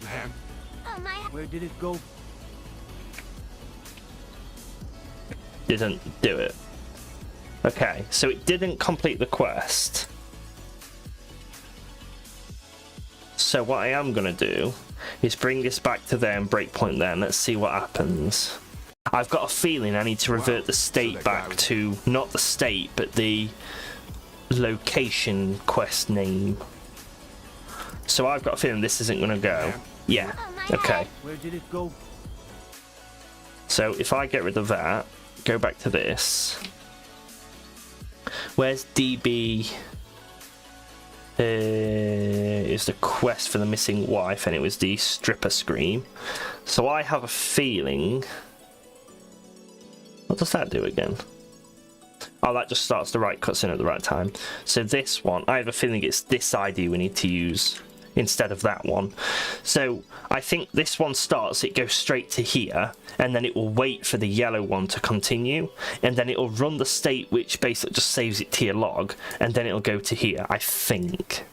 Man. Oh my. Where did it go? Didn't do it. Okay, so it didn't complete the quest. So what I am going to do is bring this back to there and breakpoint there and let's see what happens. I've got a feeling I need to revert the state back to, not the state, but the location quest name. So I've got a feeling this isn't going to go. Yeah, okay. Where did it go? So if I get rid of that, go back to this. Where's DB? Is the quest for the missing wife, and it was the stripper scream. So I have a feeling. What does that do again? Oh, that just starts the right cutscene at the right time. So this one, I have a feeling it's this ID we need to use instead of that one. So I think this one starts, it goes straight to here, and then it will wait for the yellow one to continue, and then it'll run the state, which basically just saves it to your log, and then it'll go to here, I think.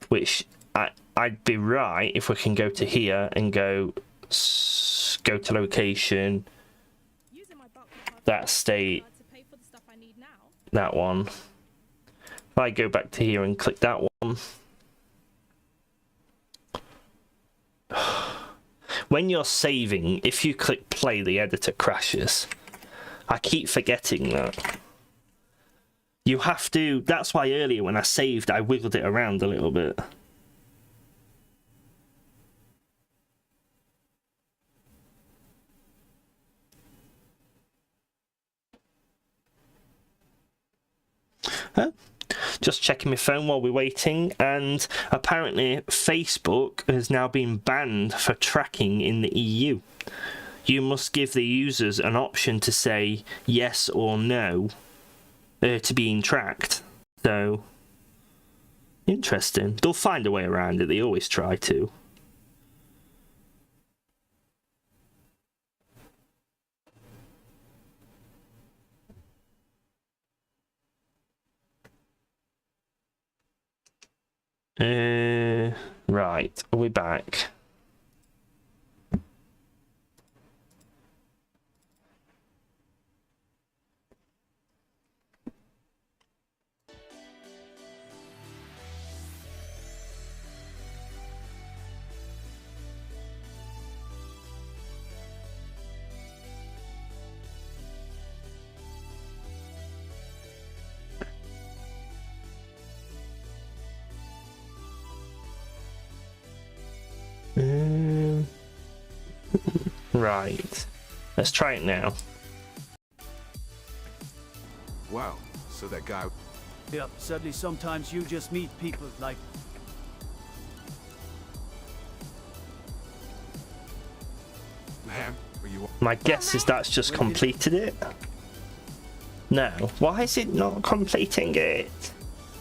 Which I'd be right if we can go to here and go to location, that state, that one. If I go back to here and click that one, when you're saving, if you click play, the editor crashes. I keep forgetting that. You have to, that's why earlier when I saved, I wiggled it around a little bit. Huh? Just checking my phone while we're waiting, and apparently Facebook has now been banned for tracking in the EU. You must give the users an option to say yes or no to being tracked. So, interesting. They'll find a way around it, they always try to. Right, are we back? Right, let's try it now. Wow. So that guy. Yeah, sadly sometimes you just meet people like... Man, are you? My guess is that's just completed it. No, why is it not completing it?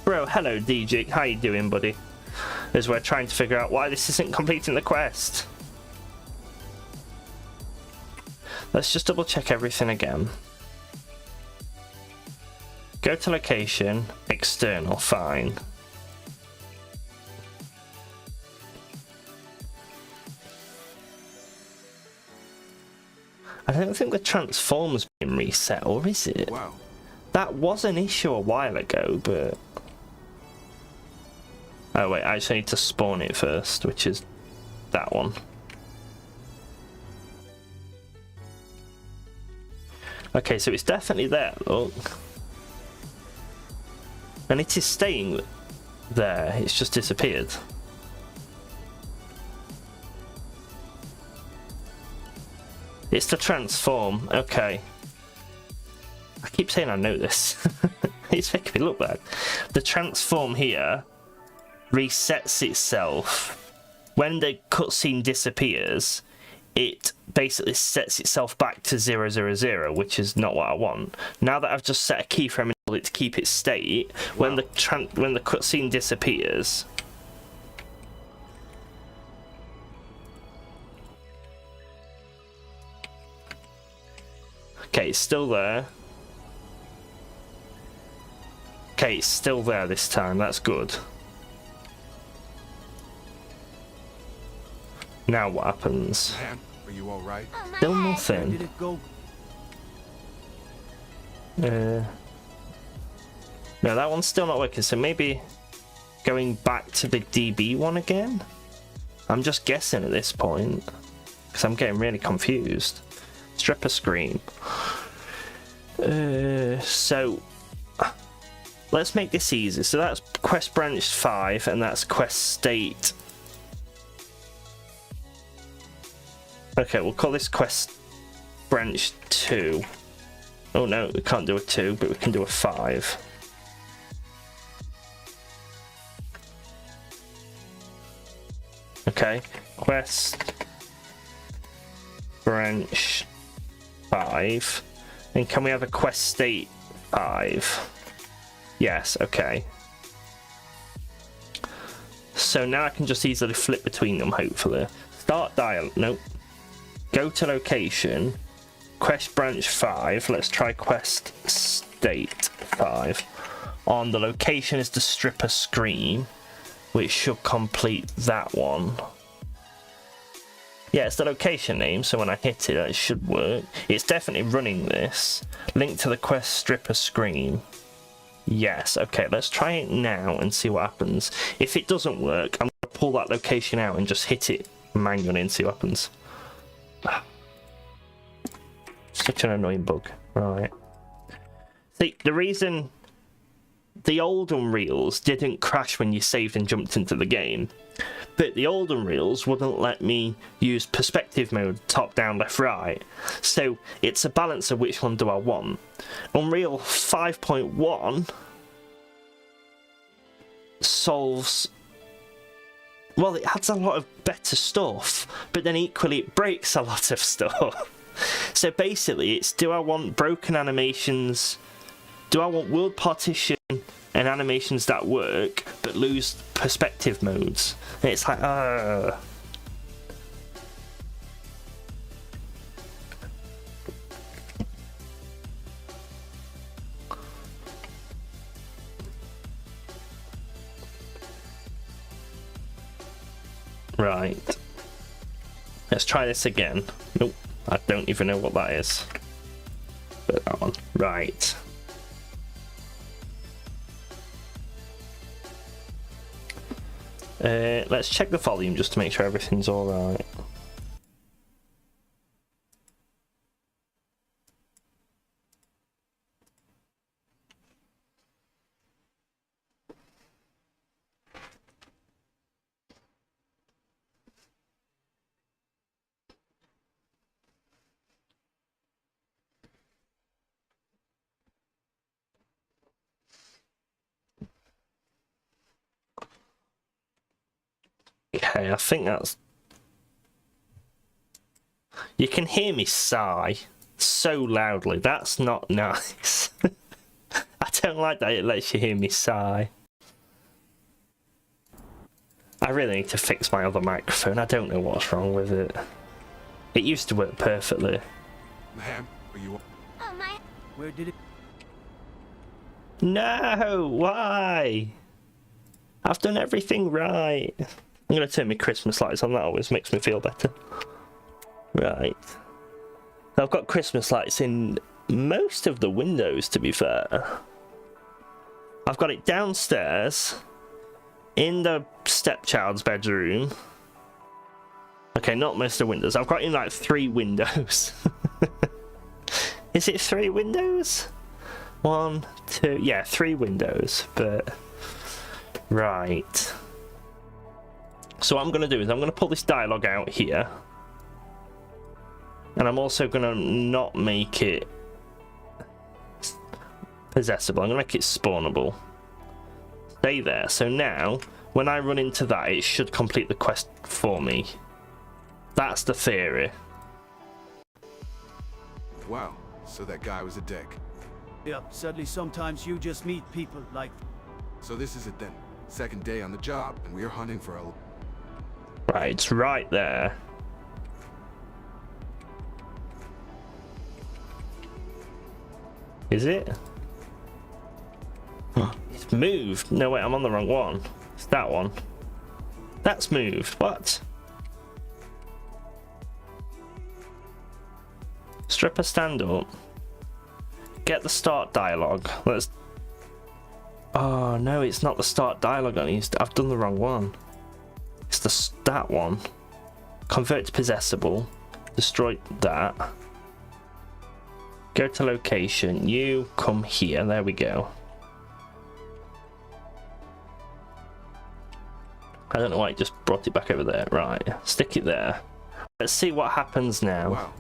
Bro, hello DJ, how you doing, buddy? As we're trying to figure out why this isn't completing the quest. Let's just double check everything again. Go to location, external, fine. I don't think the transform's been reset, or is it? Wow. That was an issue a while ago, but... Oh wait, I actually need to spawn it first, which is that one. Okay, so it's definitely there, look. And it is staying there, it's just disappeared. It's the transform, okay. I keep saying I know this. It's making me look bad. The transform here resets itself. When the cutscene disappears, it basically sets itself back to 000, which is not what I want. Now that I've just set a keyframe in it to keep its state, when the cutscene disappears, Okay, it's still there. Okay, it's still there this time. That's good. Now what happens? Man, are you all right? Oh, my Still head. Where nothing. did it go? No, that one's still not working. So maybe going back to the DB one again? I'm just guessing at this point. Because I'm getting really confused. Stripper screen. So let's make this easy. So that's quest branch 5 and that's quest state. Okay, we'll call this quest branch 2. Oh no, we can't do a 2, but we can do a 5. Okay, quest branch 5. And can we have a quest state 5? Yes, okay. So now I can just easily flip between them, hopefully. Start dial. Nope. Go to location. Quest branch 5. Let's try quest state 5. On the location is the stripper screen, which should complete that one. Yeah, it's the location name, so when I hit it, it should work. It's definitely running this. Link to the quest stripper screen. Yes, okay, let's try it now and see what happens. If it doesn't work, I'm going to pull that location out and just hit it manually and see what happens. Such an annoying bug. Right. See, the reason the old Unreals didn't crash when you saved and jumped into the game, but the old Unreals wouldn't let me use perspective mode, top, down, left, right. So it's a balance of which one do I want. Unreal 5.1 solves... Well, it adds a lot of better stuff, but then equally it breaks a lot of stuff. So basically it's, do I want broken animations, do I want world partition and animations that work but lose perspective modes? And it's like, Right. Let's try this again. Nope. I don't even know what that is. But that one. Right. Let's check the volume just to make sure everything's alright. Okay, I think that's... You can hear me sigh so loudly. That's not nice. I don't like that it lets you hear me sigh. I really need to fix my other microphone. I don't know what's wrong with it. It used to work perfectly. Ma'am, are you... Oh, my... Where did it... No! Why? I've done everything right. I'm going to turn my Christmas lights on. That always makes me feel better. Right. I've got Christmas lights in most of the windows, to be fair. I've got it downstairs, in the stepchild's bedroom. Okay, not most of the windows. I've got in like 3 windows. Is it 3 windows? 1, 2, yeah, 3 windows, but... Right. So what I'm going to do is I'm going to pull this dialogue out here. And I'm also going to not make it possessable. I'm going to make it spawnable. Stay there. So now, when I run into that, it should complete the quest for me. That's the theory. Wow, so that guy was a dick. Yeah, sadly sometimes you just meet people like... So this is it then. Second day on the job, and we're hunting for a... Right, it's right there. Is it? It's moved. No, wait, I'm on the wrong one. It's that one. That's moved. What? Stripper, stand up. Get the start dialogue. Let's. Oh no, it's not the start dialogue. I've done the wrong one. It's that one. Convert to possessable. Destroy that. Go to location. You come here. There we go. I don't know why it just brought it back over there. Right, stick it there. Let's see what happens now. Wow.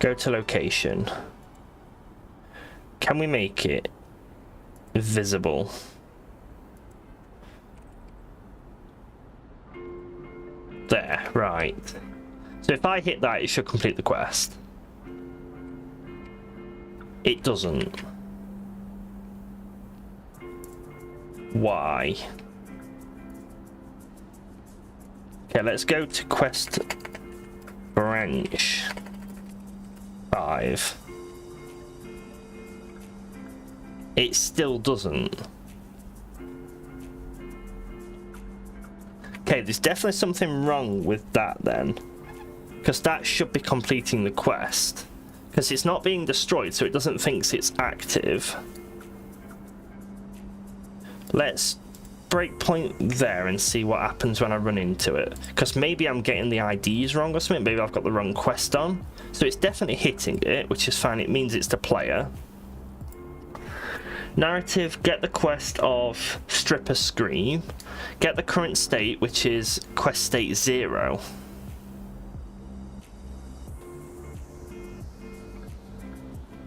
Go to location. Can we make it visible? There, right. So if I hit that, it should complete the quest. It doesn't. Why? Okay, let's go to quest branch 5. It still doesn't. Okay, there's definitely something wrong with that then, because that should be completing the quest, because it's not being destroyed, so it doesn't think it's active. Let's breakpoint there and see what happens when I run into it, because maybe I'm getting the IDs wrong or something. Maybe I've got the wrong quest on. So it's definitely hitting it, which is fine. It means it's the player. Narrative, get the quest of Stripper Scream. Get the current state, which is quest state 0.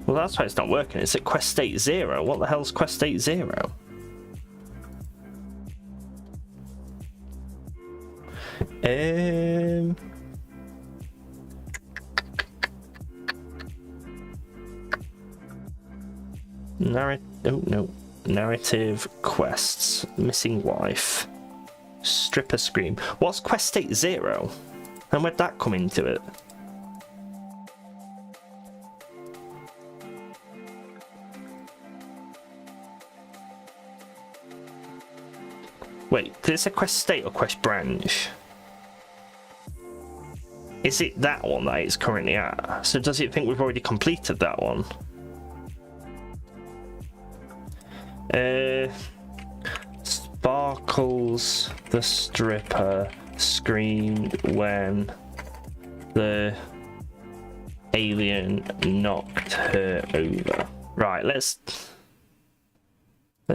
Well, that's why it's not working. It's at quest state 0. What the hell's quest state 0? Oh no. Narrative quests. Missing wife. Stripper Scream. What's quest state 0? And where'd that come into it? Wait, did it say quest state or quest branch? Is it that one that it's currently at? So does it think we've already completed that one? Sparkles the stripper screamed when the alien knocked her over. Right, let's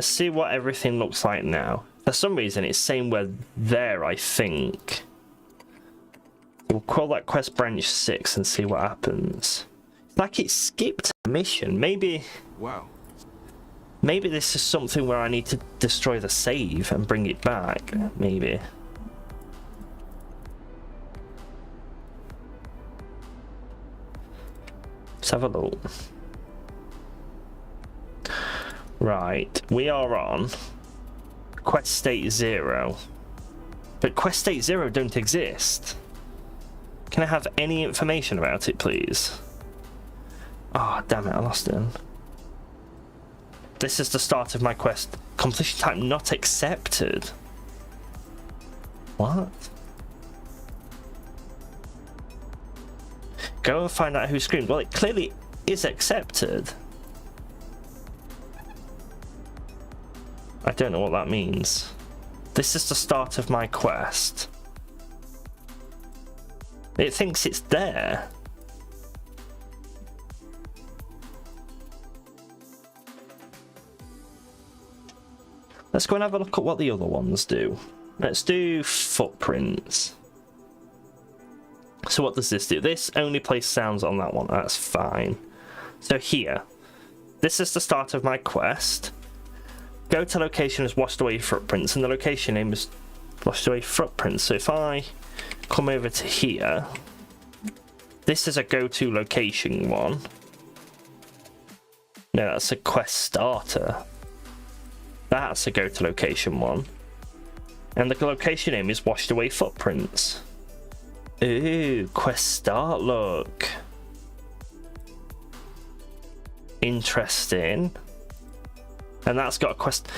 see what everything looks like now. For some reason it's saying we're there, I think. We'll call that quest branch 6 and see what happens. It's like it skipped a mission. Maybe this is something where I need to destroy the save and bring it back. Maybe. Let's have a look. Right, we are on quest state 0. But quest state 0 don't exist. Can I have any information about it, please? Oh, damn it, I lost it. This is the start of my quest. Completion type not accepted. What? Go and find out who screamed. Well, it clearly is accepted. I don't know what that means. This is the start of my quest. It thinks it's there. Let's go and have a look at what the other ones do. Let's do footprints. So what does this do? This only plays sounds on that one. That's fine. So here, this is the start of my quest. Go to location as washed away footprints, and the location name is washed away footprints. So if I come over to here, this is a go-to location one. No, that's a quest starter. That's a go-to location one. And the location name is washed away footprints. Ooh, quest start look. interesting. And that's got a quest.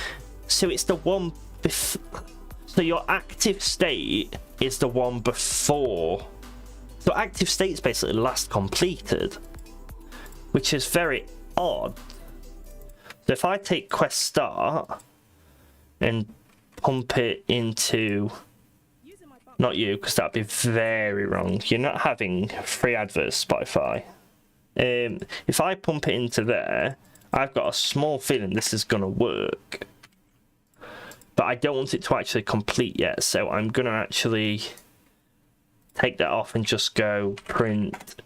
So it's the one so your active state is the one before. So active state is basically last completed, which is very odd. So if I take quest start and pump it into, not you, because that'd be very wrong. You're not having free adverts, Spotify. If I pump it into there, I've got a small feeling this is gonna work, but I don't want it to actually complete yet. So I'm gonna actually take that off and just go print.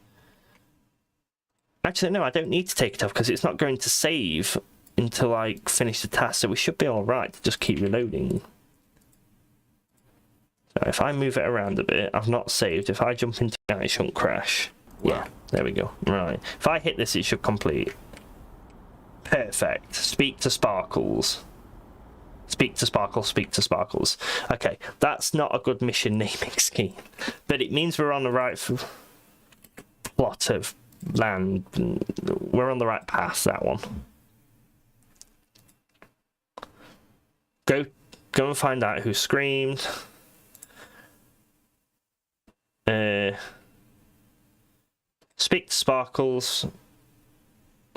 Actually, no, I don't need to take it off because it's not going to save until I finish the task, so we should be all right to just keep reloading. So if I move it around a bit, I've not saved. If I jump into it, it shouldn't crash. Yeah, there we go. Right. If I hit this, it should complete. Perfect. Speak to Sparkles. Speak to Sparkles, speak to Sparkles. Okay, that's not a good mission naming scheme, but it means we're on the right plot of land. We're on the right path, that one. Go and find out who screamed. Speak to Sparkles.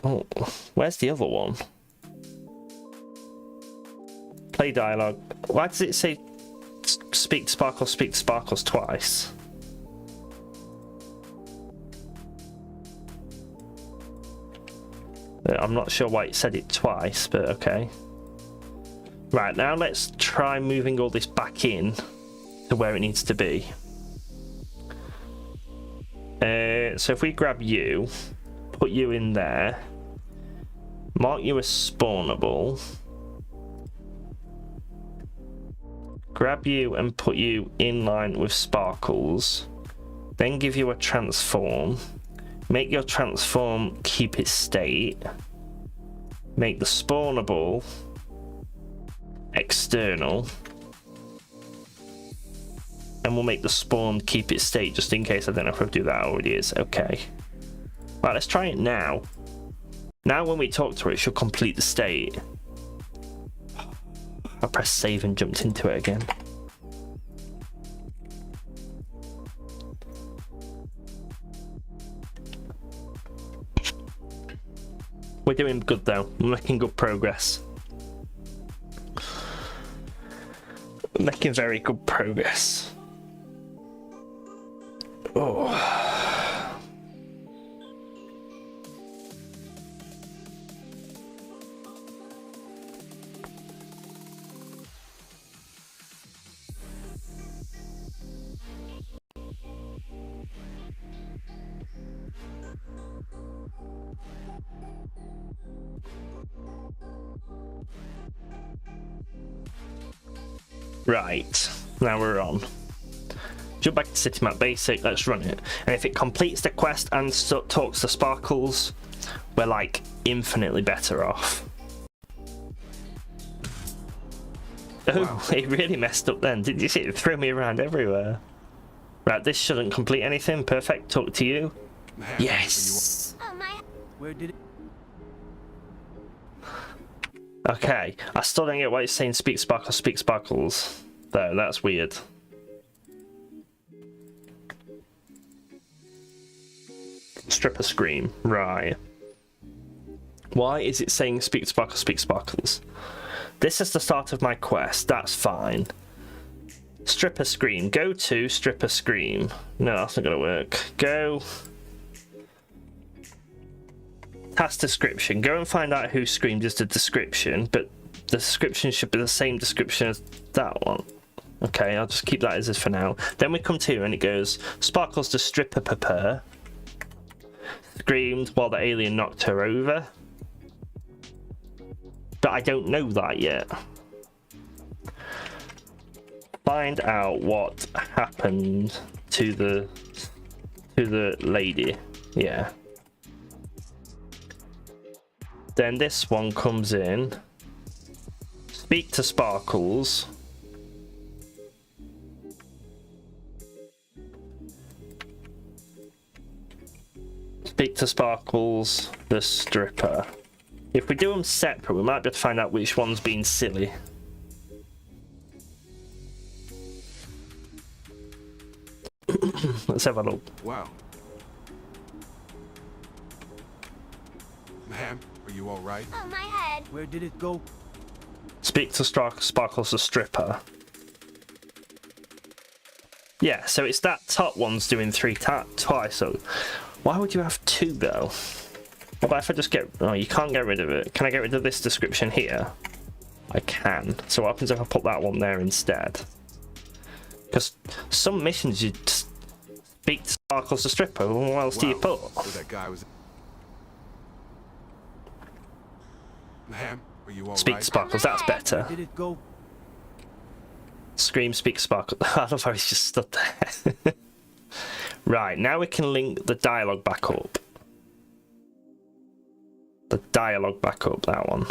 Oh, where's the other one? Play dialogue. Why does it say speak to Sparkles twice? I'm not sure why it said it twice, but okay. Right, now let's try moving all this back in to where it needs to be. So if we grab you, put you in there, mark you as spawnable, grab you and put you in line with Sparkles, then give you a transform, make your transform keep its state, make the spawnable external, and we'll make the spawn keep its state just in case. I don't know if I do that already is. Okay. Right, let's try it now. Now when we talk to her, it should complete the state. I pressed save and jumped into it again. We're doing good though. We're making good progress. We're making very good progress. Oh. Right, now we're on. Jump back to City Map Basic, let's run it. And if it completes the quest and talks to Sparkles, we're like infinitely better off. Oh, wow. It really messed up then. Did you see it threw me around everywhere? Right, this shouldn't complete anything. Perfect, talk to you. Yes! Oh my. Where did it? Okay, I still don't get why it's saying speak Sparkles, though. That's weird. Stripper scream, right. Why is it saying speak Sparkles? This is the start of my quest, that's fine. Stripper scream, go to stripper scream. No, that's not gonna work. Go. Task description, go and find out who screamed is the description, but the description should be the same description as that one. Okay, I'll just keep that as is for now. Then we come to here and it goes, Sparkles the stripper prepare. Screamed while the alien knocked her over. But I don't know that yet. Find out what happened to the lady. Yeah. Then this one comes in. Speak to Sparkles. Speak to Sparkles, the stripper. If we do them separate, we might be able to find out which one's being silly. Let's have a look. Wow. Ma'am, are you all right? Oh, my head. Where did it go? Speak to Sparkles the stripper. Yeah, so it's that top one's doing twice. So why would you have two though? What about if I just get? Oh, you can't get rid of it. Can I get rid of this description here? I can. So what happens if I put that one there instead? Because some missions you just speak to Sparkles the stripper. What else do you put? So that guy was. Ma'am, are you all Speak right? to Sparkles. That's better. Where did it go? Scream, speak, sparkle. I love how he's just stood there. Right, now we can link the dialogue back up. The dialogue back up, that one.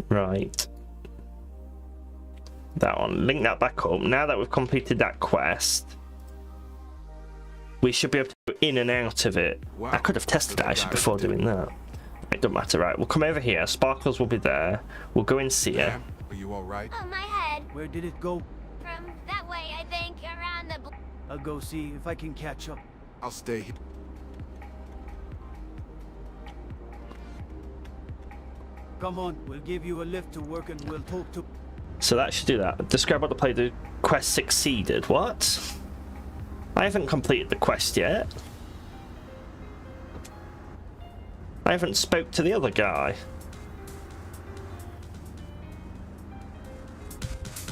Right. That one. Link that back up. Now that we've completed that quest, we should be able to go in and out of it. Wow. I could have tested it actually before doing that. It doesn't matter, right? We'll come over here. Sparkles will be there. We'll go and see her. Ma'am, are you all right? Oh, my head. Where did it go? From that way, I think, around the... I'll go see if I can catch up. I'll stay here. Come on, we'll give you a lift to work and we'll talk to... So that should do that. Describe what the play. The quest succeeded. What? I haven't completed the quest yet. I haven't spoke to the other guy.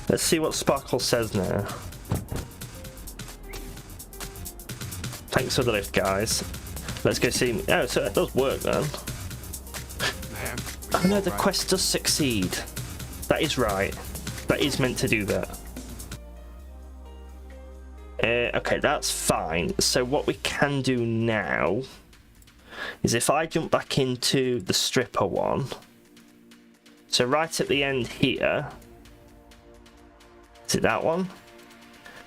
Let's see what Sparkle says now. Thanks for the lift, guys. Let's go see. Oh, so it does work then. Ma'am, Oh no, the quest does succeed. That is right. That is meant to do that. Okay, that's fine. So what we can do now is if I jump back into the stripper one. So right at the end here. Is it that one?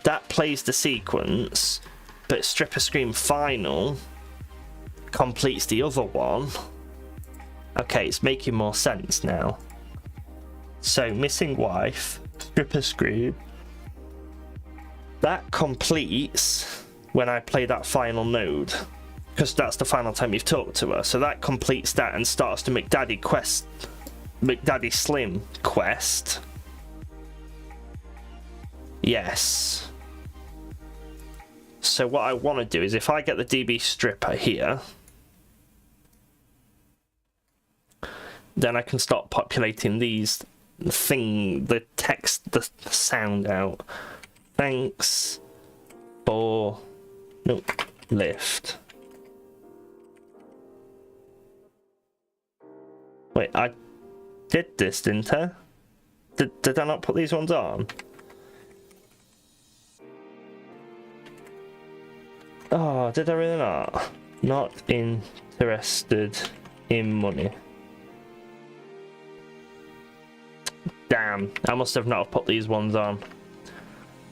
That plays the sequence, but Stripper Scream Final completes the other one. Okay, it's making more sense now. So Missing Wife, Stripper Scream. That completes when I play that final node, because that's the final time you've talked to her. So that completes that and starts the McDaddy quest, McDaddy Slim quest. Yes. So what I want to do is if I get the DB stripper here, then I can start populating these the text, the sound out. Thanks for lift. Wait, I did this, didn't I? Did I not put these ones on? Oh, did I really not? Not interested in money. Damn, I must have not put these ones on.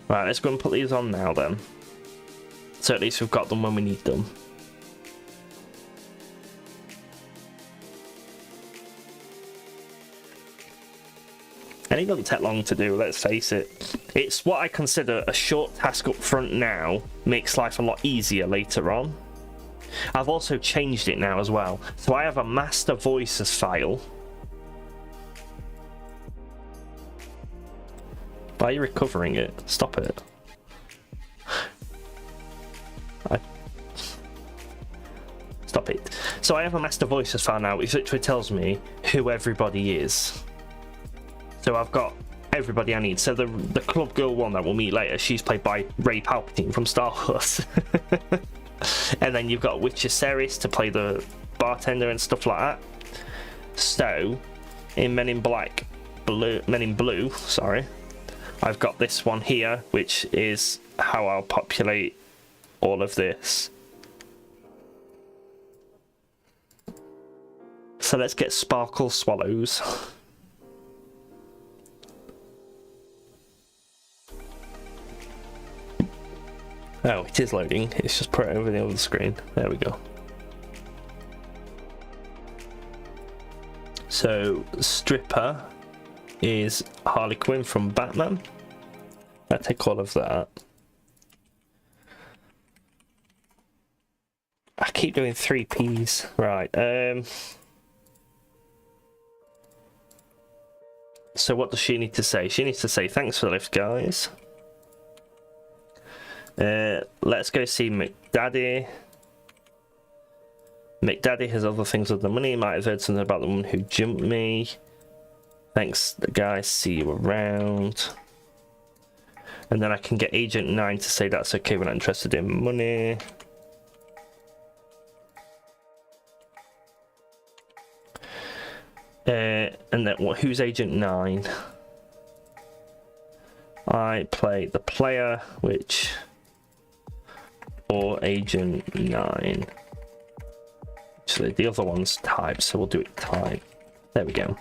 Right, let's go and put these on now then. So at least we've got them when we need them. And it doesn't take long to do, let's face it. It's what I consider a short task up front now, makes life a lot easier later on. I've also changed it now as well. So I have a master voices file. Why are you recovering it? Stop it. Stop it. So I have a master voices file now, which literally tells me who everybody is. So I've got everybody I need. So the club girl one that we'll meet later, she's played by Ray Palpatine from Star Wars. And then you've got Witcher Ceres to play the bartender and stuff like that. So in Men in Blue, sorry, I've got this one here, which is how I'll populate all of this. So let's get Sparkle Swallows. Oh, it is loading. It's just put it over the other screen. There we go. So, Stripper is Harley Quinn from Batman. I take all of that. I keep doing 3Ps. Right. So what does she need to say? She needs to say thanks for the lift, guys. Let's go see McDaddy. McDaddy has other things with the money. Might have heard something about the woman who jumped me. Thanks, guys. See you around. And then I can get Agent 9 to say that's okay, we're not interested in money. And then what? Who's Agent 9? I play the player, which... or Agent 9. Actually, the other one's type, so we'll do it type. There we go.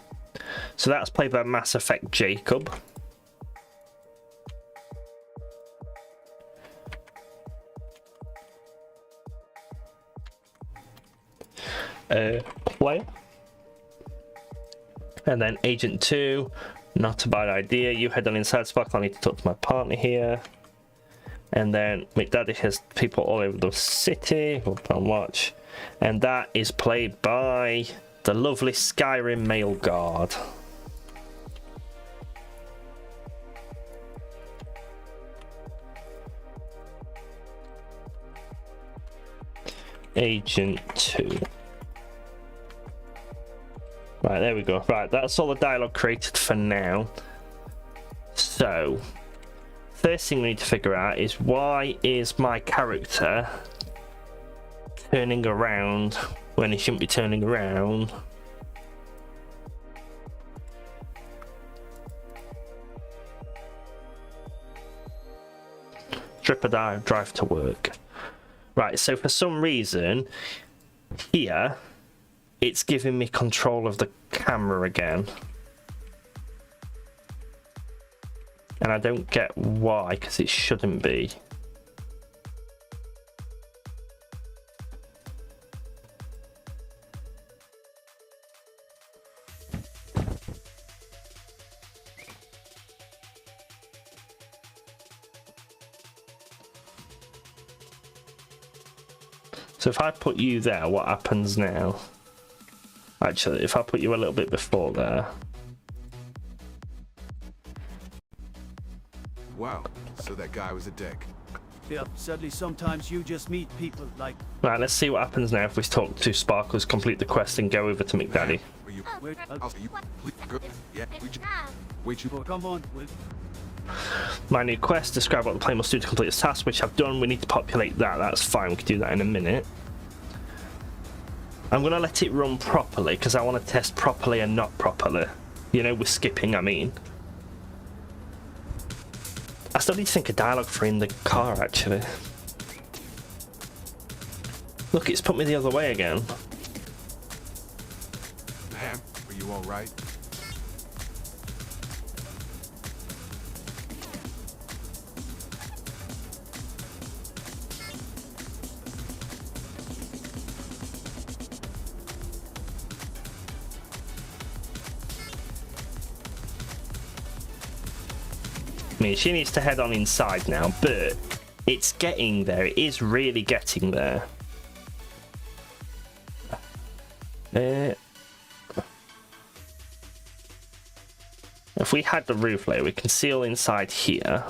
So that's played by Mass Effect Jacob. Player. And then Agent 2, not a bad idea. You head on inside, Sparkle, I need to talk to my partner here. And then McDaddy has people all over the city. We'll put on watch. And that is played by the lovely Skyrim male guard. Agent 2. Right, there we go. Right, that's all the dialogue created for now. So, first thing we need to figure out is why is my character turning around when he shouldn't be turning around? Stripper drive to work. Right, so for some reason, here, it's giving me control of the camera again. And I don't get why, because it shouldn't be. So if I put you there, what happens now? Actually, if I put you a little bit before there. Wow, so that guy was a dick. Yeah, sadly sometimes you just meet people like... Right, let's see what happens now if we talk to Sparkles, complete the quest and go over to McDaddy. Were you? Wait, I'll see you. Please, good. Yeah, we just... Wait, you... oh, come on, Will. My new quest, describe what the player must do to complete this task, which I've done. We need to populate that, that's fine, we can do that in a minute. I'm going to let it run properly, because I want to test properly and not properly. You know, with skipping, I mean. I still need to think of dialogue for in the car, actually. Look, it's put me the other way again. Ma'am, are you all right? I mean, she needs to head on inside now, but it's getting there. It is really getting there. If we had the roof layer, we can seal inside here.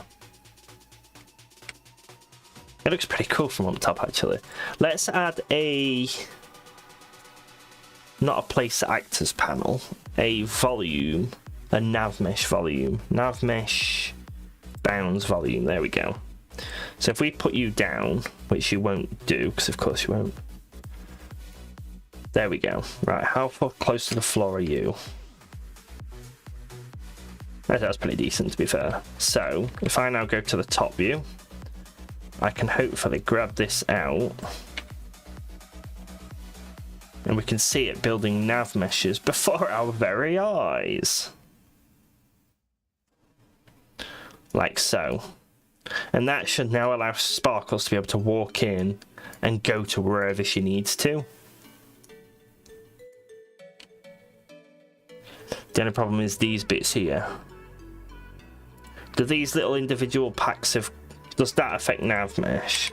It looks pretty cool from up top, actually. Let's add a... not a place actors panel. A volume. A nav mesh volume. Nav mesh... bounds volume, there we go. So if we put you down, which you won't do, because of course you won't. There we go. Right, how far close to the floor are you? That's pretty decent, to be fair. So, if I now go to the top view, I can hopefully grab this out. And we can see it building nav meshes before our very eyes. Like so. And that should now allow Sparkles to be able to walk in and go to wherever she needs to. The only problem is these bits here. Do these little individual packs of... Does that affect nav mesh?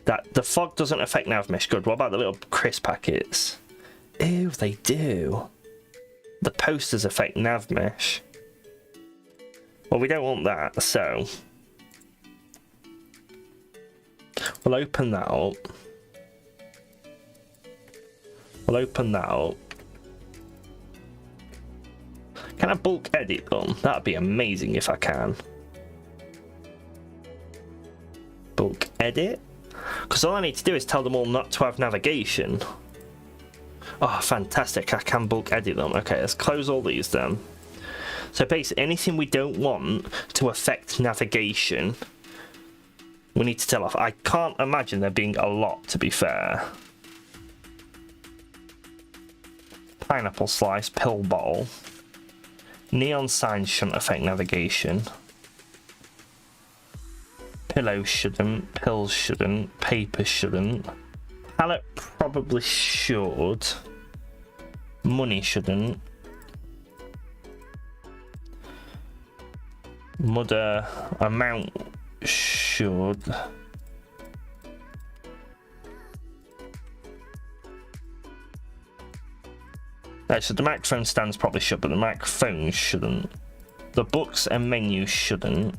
The fog doesn't affect nav mesh. Good. What about the little crisp packets? Ew, they do. The posters affect nav mesh. Well, we don't want that, so... We'll open that up. We'll open that up. Can I bulk edit them? That'd be amazing if I can. Bulk edit? Because all I need to do is tell them all not to have navigation. Oh, fantastic. I can bulk edit them. Okay, let's close all these then. So basically, anything we don't want to affect navigation, we need to tell off. I can't imagine there being a lot, to be fair. Pineapple slice, pill bottle. Neon signs shouldn't affect navigation. Pillows shouldn't, pills shouldn't, paper shouldn't. Palette probably should. Money shouldn't. Mother amount should. Actually, the microphone stands probably should, but the microphone shouldn't. The books and menus shouldn't.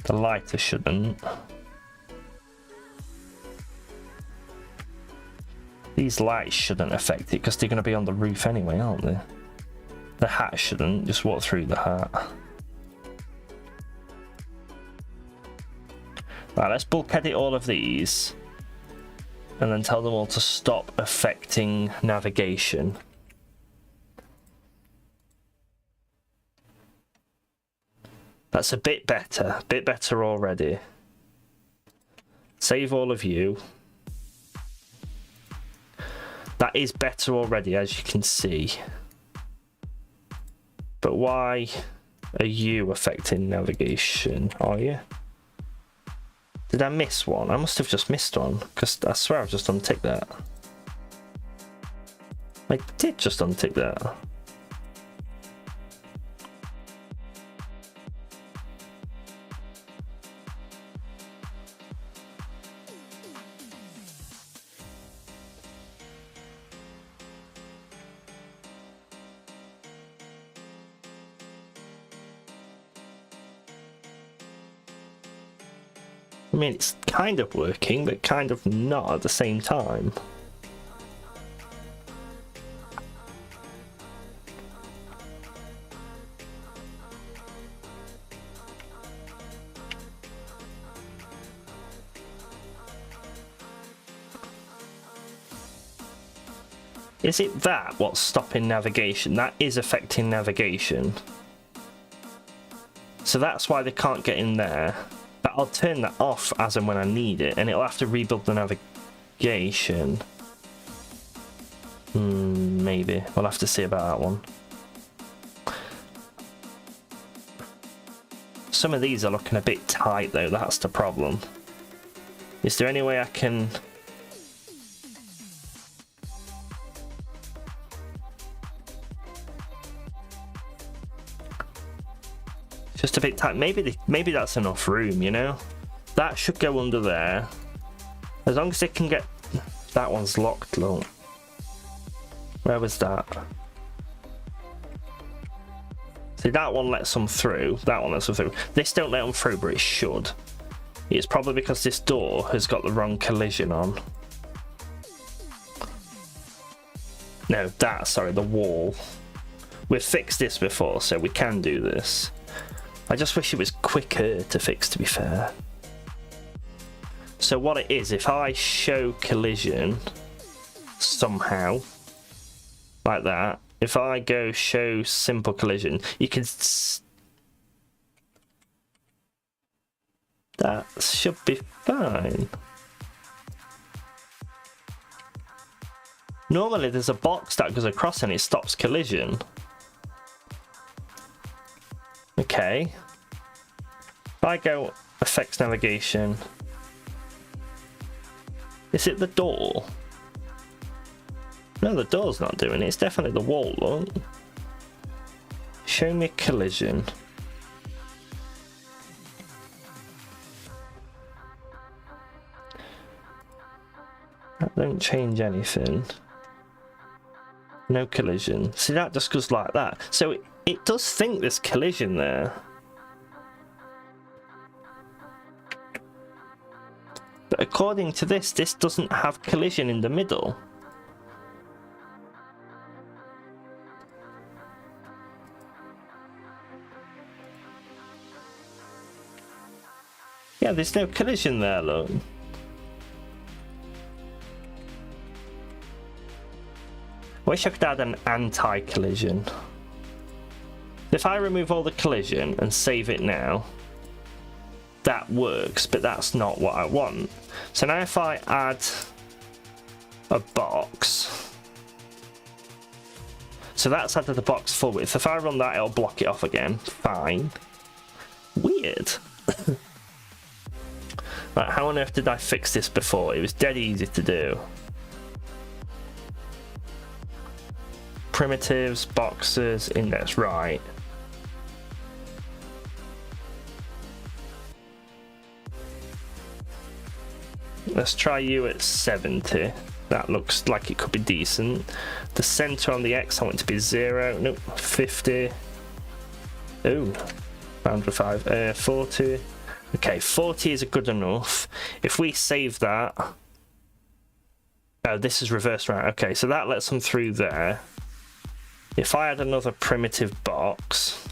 The lighter shouldn't. These lights shouldn't affect it because they're going to be on the roof anyway, aren't they? The hat shouldn't. Just walk through the hat. Right, let's bulk edit all of these and then tell them all to stop affecting navigation. That's a bit better already. Save all of you. That is better already, as you can see. But why are you affecting navigation, are you? Did I miss one? I must have just missed one, because I swear I've just unticked that. I did just untick that. I mean, it's kind of working, but kind of not at the same time. Is it that what's stopping navigation? That is affecting navigation. So that's why they can't get in there. But I'll turn that off as and when I need it, and it'll have to rebuild the navigation. Maybe. We'll have to see about that one. Some of these are looking a bit tight though, that's the problem. Is there any way I can... Just a bit tight. Maybe that's enough room, you know? That should go under there. As long as they can get... That one's locked, look. Where was that? See, that one lets them through. That one lets them through. This don't let them through, but it should. It's probably because this door has got the wrong collision on. No, sorry, the wall. We've fixed this before, so we can do this. I just wish it was quicker to fix, to be fair. So what it is, if I show collision somehow, like that, if I go show simple collision, you can... That should be fine. Normally there's a box that goes across and it stops collision. Okay. If I go effects navigation, is it the door? No, the door's not doing it. It's definitely the wall, look. Show me collision. That don't change anything. No collision. See, that just goes like that. So it does think there's collision there. But according to this doesn't have collision in the middle. Yeah, there's no collision there, look. Wish I could add an anti-collision. If I remove all the collision and save it now, that works, but that's not what I want. So now if I add a box, so that's added the box full width. If I run that, it'll block it off again. Fine. Weird. Right, how on earth did I fix this before? It was dead easy to do. Primitives, boxes, index, right. Let's try you at 70. That looks like it could be decent. The center on the X, I want it to be 0. Nope, 50. Ooh, boundary 5. 40. Okay, 40 is good enough. If we save that. Oh, this is reversed, right? Okay, so that lets them through there. If I add another primitive box,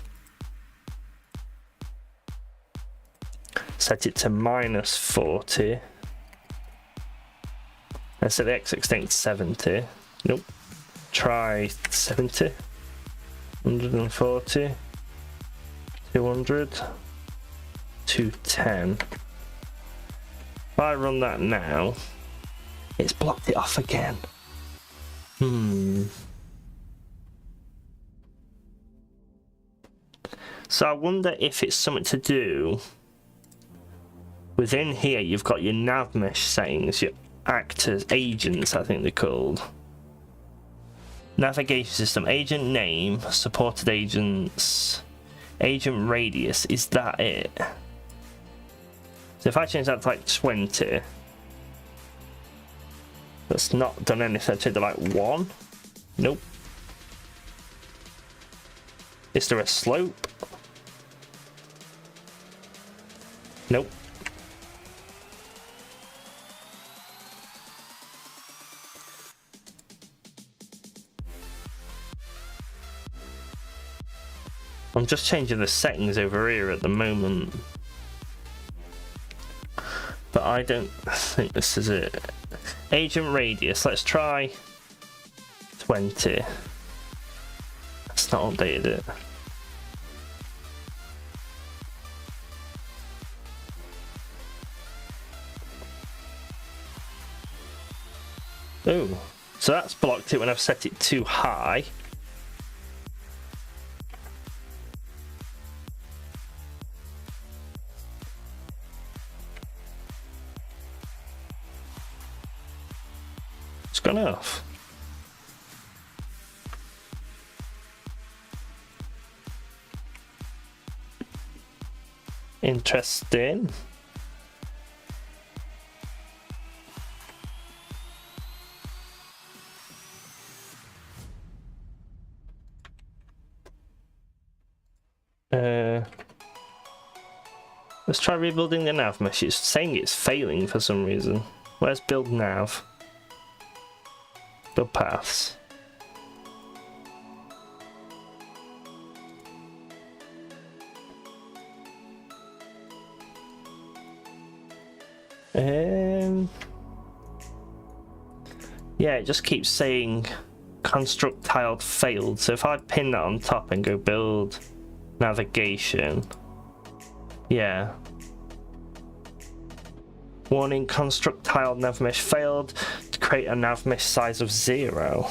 set it to -40, and set the X extent to 70. Nope. Try 70, 140, 200, 210. If I run that now, it's blocked it off again. So I wonder if it's something to do within here. You've got your nav mesh settings, your actors, agents, I think they're called. Navigation system, agent name, supported agents, agent radius. Is that it? So if I change that to like 20, that's not done anything. I'd change to like 1. Nope. Is there a slope? Nope. I'm just changing the settings over here at the moment. But I don't think this is it. Agent radius, let's try 20. That's not updated it. Oh, so that's blocked it when I've set it too high. It's gone off. Interesting. Let's try rebuilding the nav mesh. It's saying it's failing for some reason. Where's build nav? Build paths. Yeah, it just keeps saying construct tiled failed. So if I pin that on top and go build navigation, yeah. Warning, construct tiled nav mesh failed. To create a nav mesh size of 0.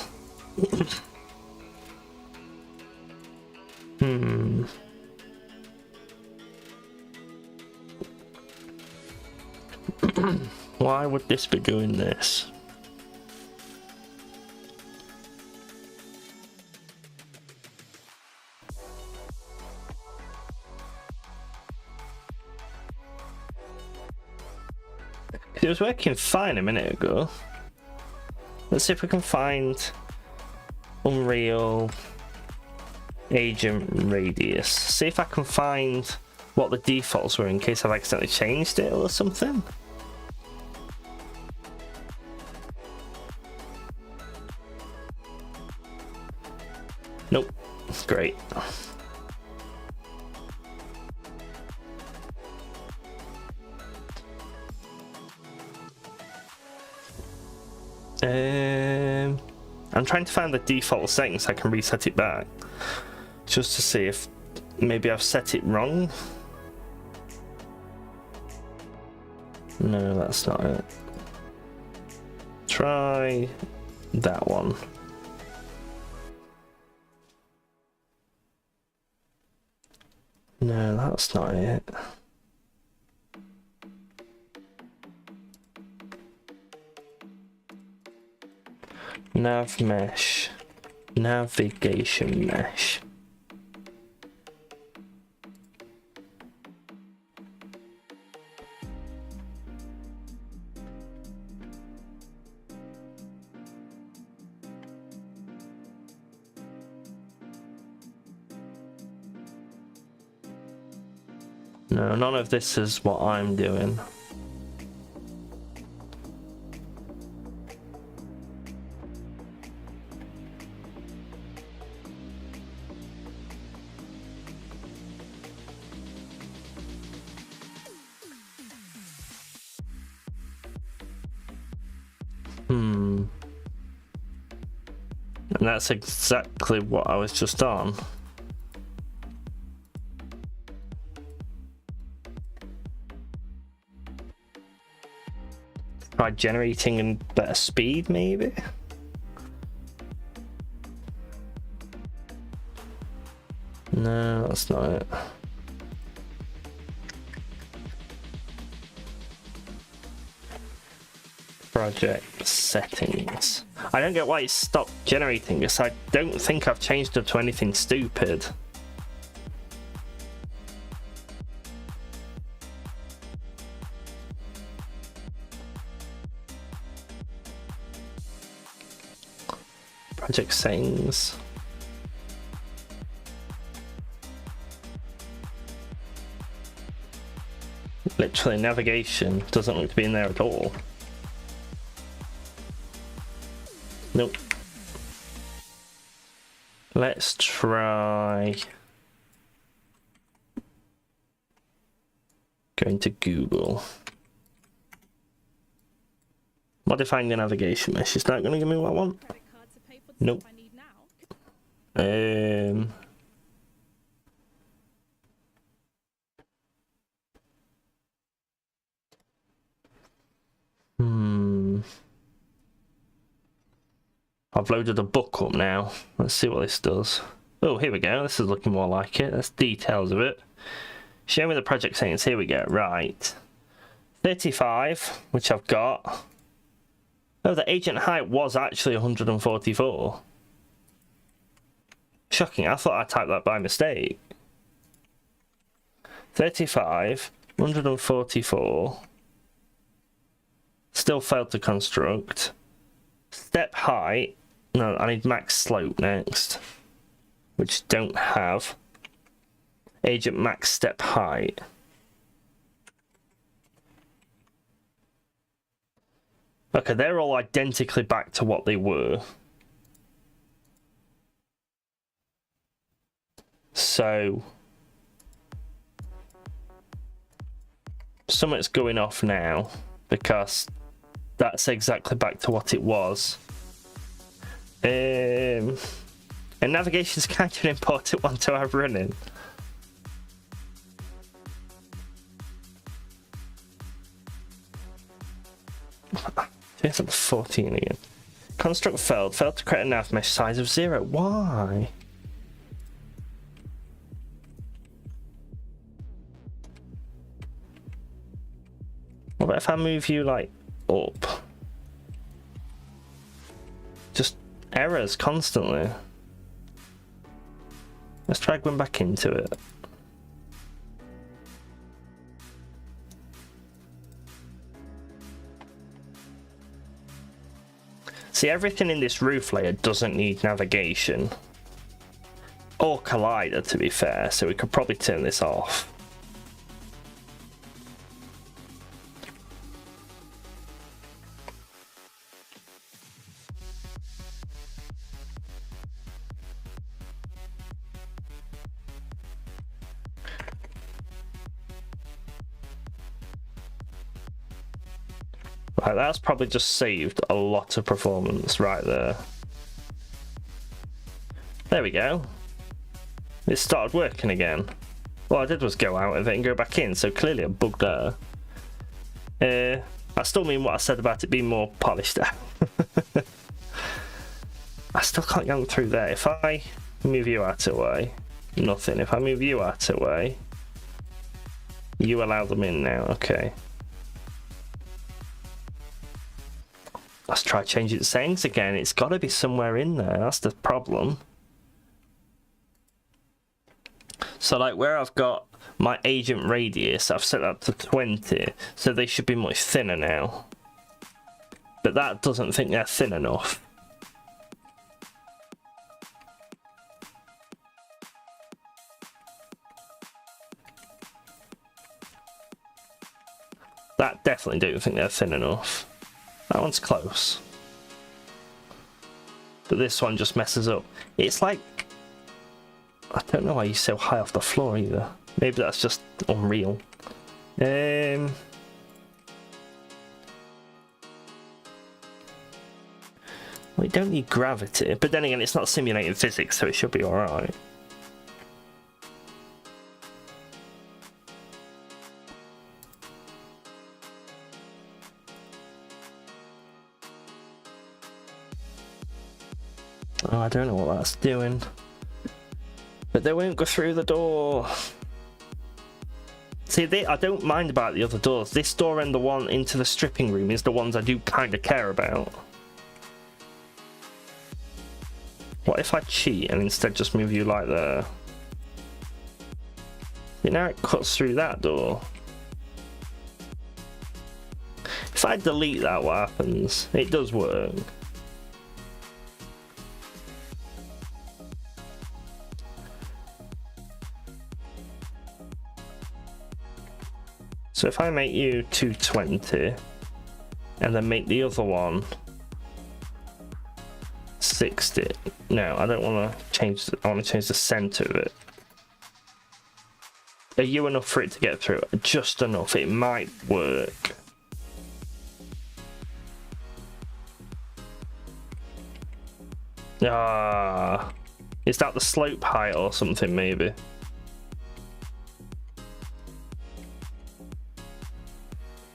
Why would this be doing this? It was working fine a minute ago. Let's see if we can find Unreal Agent Radius. See if I can find what the defaults were in case I've accidentally changed it or something. Nope. Great. I'm trying to find the default settings so I can reset it back. Just to see if maybe I've set it wrong. No, that's not it. Try that one. No, that's not it. Nav mesh, navigation mesh. No, none of this is what I'm doing. And that's exactly what I was just on. Try generating in better speed, maybe? No, that's not it. Project settings. I don't get why it stopped generating this. I don't think I've changed it to anything stupid. Project settings. Literally, navigation doesn't look to be in there at all. Nope. Let's try going to Google. Modifying the navigation mesh. Is that going to give me what I want? Nope. I've loaded a book up now. Let's see what this does. Oh, here we go. This is looking more like it. That's details of it. Show me the project settings. Here we go. Right. 35, which I've got. Oh, the agent height was actually 144. Shocking. I thought I typed that by mistake. 35, 144. Still failed to construct. Step height. No, I need max slope next, which don't have. Agent max step height. Okay, they're all identically back to what they were. So something's going off now because that's exactly back to what it was. And navigation's kind of an important one to have running. Here's up to 14 again. Construct failed. Failed to create a nav mesh size of 0. Why? What about if I move you like up? Just errors constantly. Let's drag one back into it. See, everything in this roof layer doesn't need navigation. Or collider, to be fair, so we could probably turn this off. Right, that's probably just saved a lot of performance right there. There we go. It started working again. What I did was go out of it and go back in, so clearly a bug there. I still mean what I said about it being more polished out. I still can't get through there. If I move you out of the way, nothing. If I move you out of the way, you allow them in now, okay. Let's try changing the settings again. It's got to be somewhere in there. That's the problem. So like where I've got my agent radius, I've set that to 20. So they should be much thinner now. But that doesn't think they're thin enough. That definitely don't think they're thin enough. That one's close. But this one just messes up. It's like... I don't know why you're so high off the floor either. Maybe that's just unreal. We don't need gravity. But then again, it's not simulating physics, so it should be alright. Oh, I don't know what that's doing. But they won't go through the door. See, I don't mind about the other doors. This door and the one into the stripping room is the ones I do kind of care about. What if I cheat and instead just move you like there? You know, it cuts through that door. If I delete that, what happens? It does work. So if I make you 220 and then make the other one 60. No, I don't want to change. I want to change the center of it. Are you enough for it to get through? Just enough. It might work. Ah, is that the slope height or something maybe?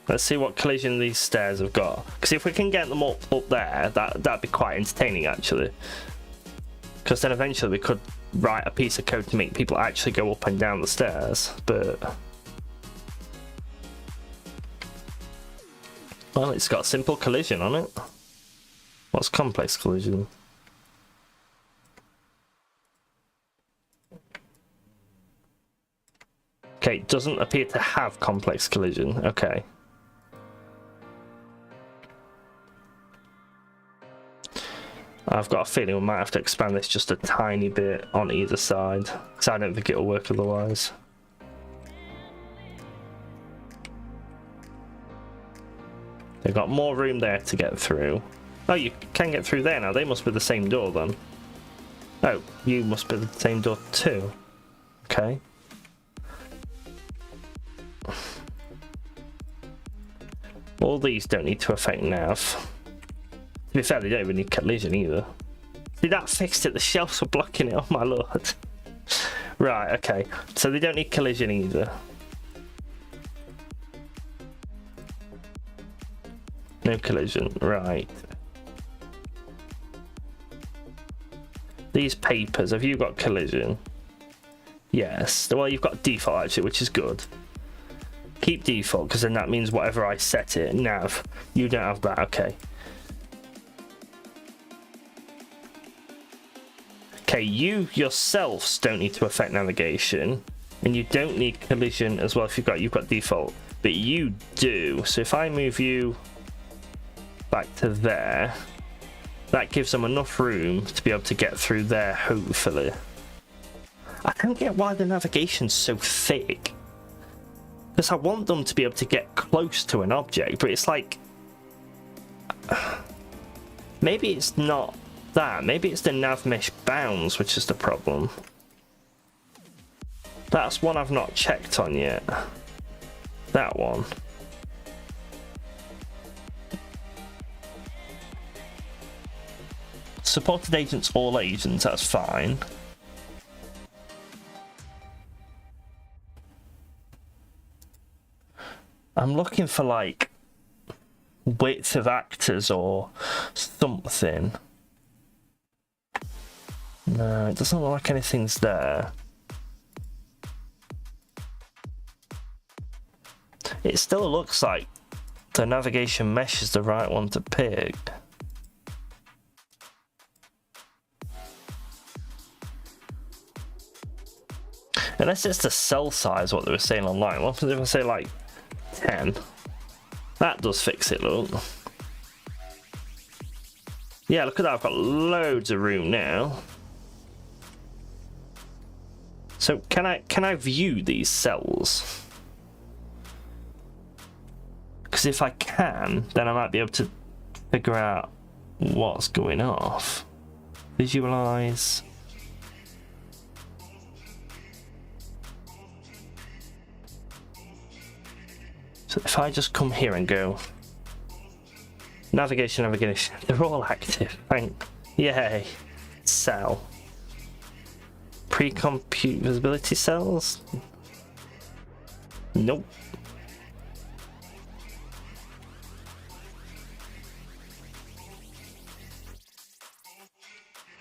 Let's see what collision these stairs have got. Because if we can get them up there, that'd be quite entertaining actually. Because then eventually we could write a piece of code to make people actually go up and down the stairs. But well, it's got simple collision on it. What's complex collision? Okay, it doesn't appear to have complex collision. Okay. I've got a feeling we might have to expand this just a tiny bit on either side, because I don't think it'll work otherwise. They've got more room there to get through. Oh, you can get through there now. They must be the same door then. Oh, you must be the same door too. Okay. All these don't need to affect nav. To be fair, they don't even need collision either. See, that fixed it. The shelves were blocking it. Oh my lord. Right, okay. So they don't need collision either. No collision, right. These papers, have you got collision? Yes, well you've got default actually, which is good. Keep default, because then that means whatever I set it, nav, you don't have that, okay. Okay, you yourselves don't need to affect navigation, and you don't need collision as well if you've got default, but you do. So if I move you back to there, that gives them enough room to be able to get through there, hopefully. I don't get why the navigation's so thick. Because I want them to be able to get close to an object, but it's like... maybe it's not that. Maybe it's the nav mesh bounds, which is the problem. That's one I've not checked on yet. That one. Supported agents, all agents, that's fine. I'm looking for like width of actors or something. No, it doesn't look like anything's there. It still looks like the navigation mesh is the right one to pick. Unless it's the cell size, what they were saying online. What if I say like 10? That does fix it, look. Yeah, look at that, I've got loads of room now. So can I view these cells? Because if I can, then I might be able to figure out what's going off. Visualize. So if I just come here and go navigation, they're all active. Yay. Cell. Pre-compute visibility cells? Nope.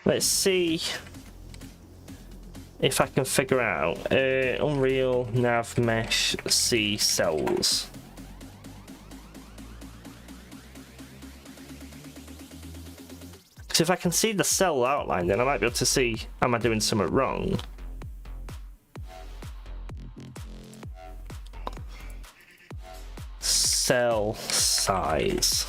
Let's see if I can figure out Unreal Nav Mesh C cells. So if I can see the cell outline, then I might be able to see, am I doing something wrong? Cell size.